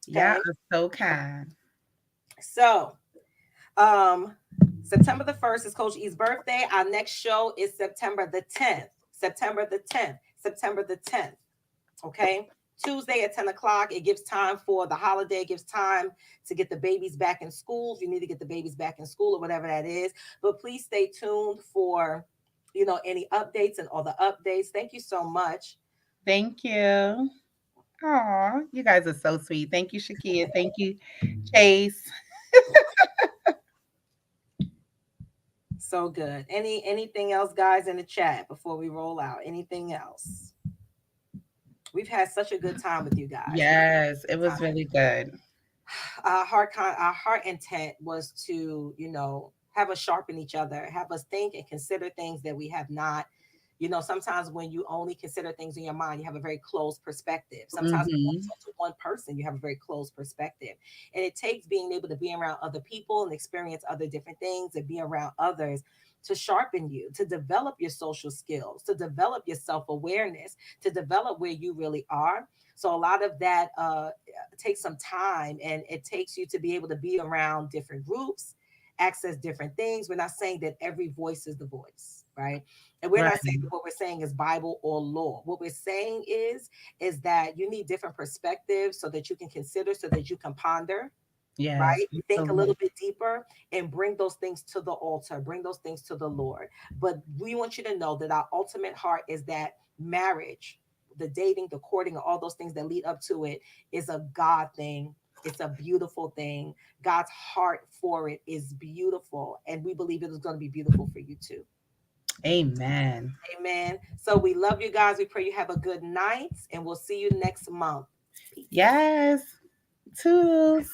Y'all Okay. are so kind. So um September the 1st is Coach E's birthday. Our next show is September the 10th. September the 10th. September the 10th. Okay. Tuesday at 10 o'clock. It gives time for the holiday, it gives time to get the babies back in school. If you need to get the babies back in school or whatever that is. But please stay tuned for any updates and all the updates. Thank you so much. Thank you. Aw, you guys are so sweet. Thank you, Shakia. Thank you, Chase. So good. Anything else, guys, in the chat before we roll out? Anything else? We've had such a good time with you guys. Yes, it was really good. our heart intent was to, have us sharpen each other, have us think and consider things that we have not. Sometimes when you only consider things in your mind, you have a very closed perspective. Sometimes when you only Mm-hmm. talk to one person, you have a very closed perspective. And it takes being able to be around other people and experience other different things and be around others to sharpen you, to develop your social skills, to develop your self-awareness, to develop where you really are. So a lot of that takes some time, and it takes you to be able to be around different groups, access different things. We're not saying that every voice is the voice, right? And we're Right. not saying that what we're saying is Bible or law. What we're saying is that you need different perspectives so that you can consider, so that you can ponder, Yes. right? Think a little Absolutely. bit deeper and bring those things to the altar, bring those things to the Lord. But we want you to know that our ultimate heart is that marriage, the dating, the courting, all those things that lead up to it is a God thing. It's a beautiful thing. God's heart for it is beautiful. And we believe it is going to be beautiful for you too. Amen. Amen. So we love you guys. We pray you have a good night, and we'll see you next month. Peace. Yes. Toodles.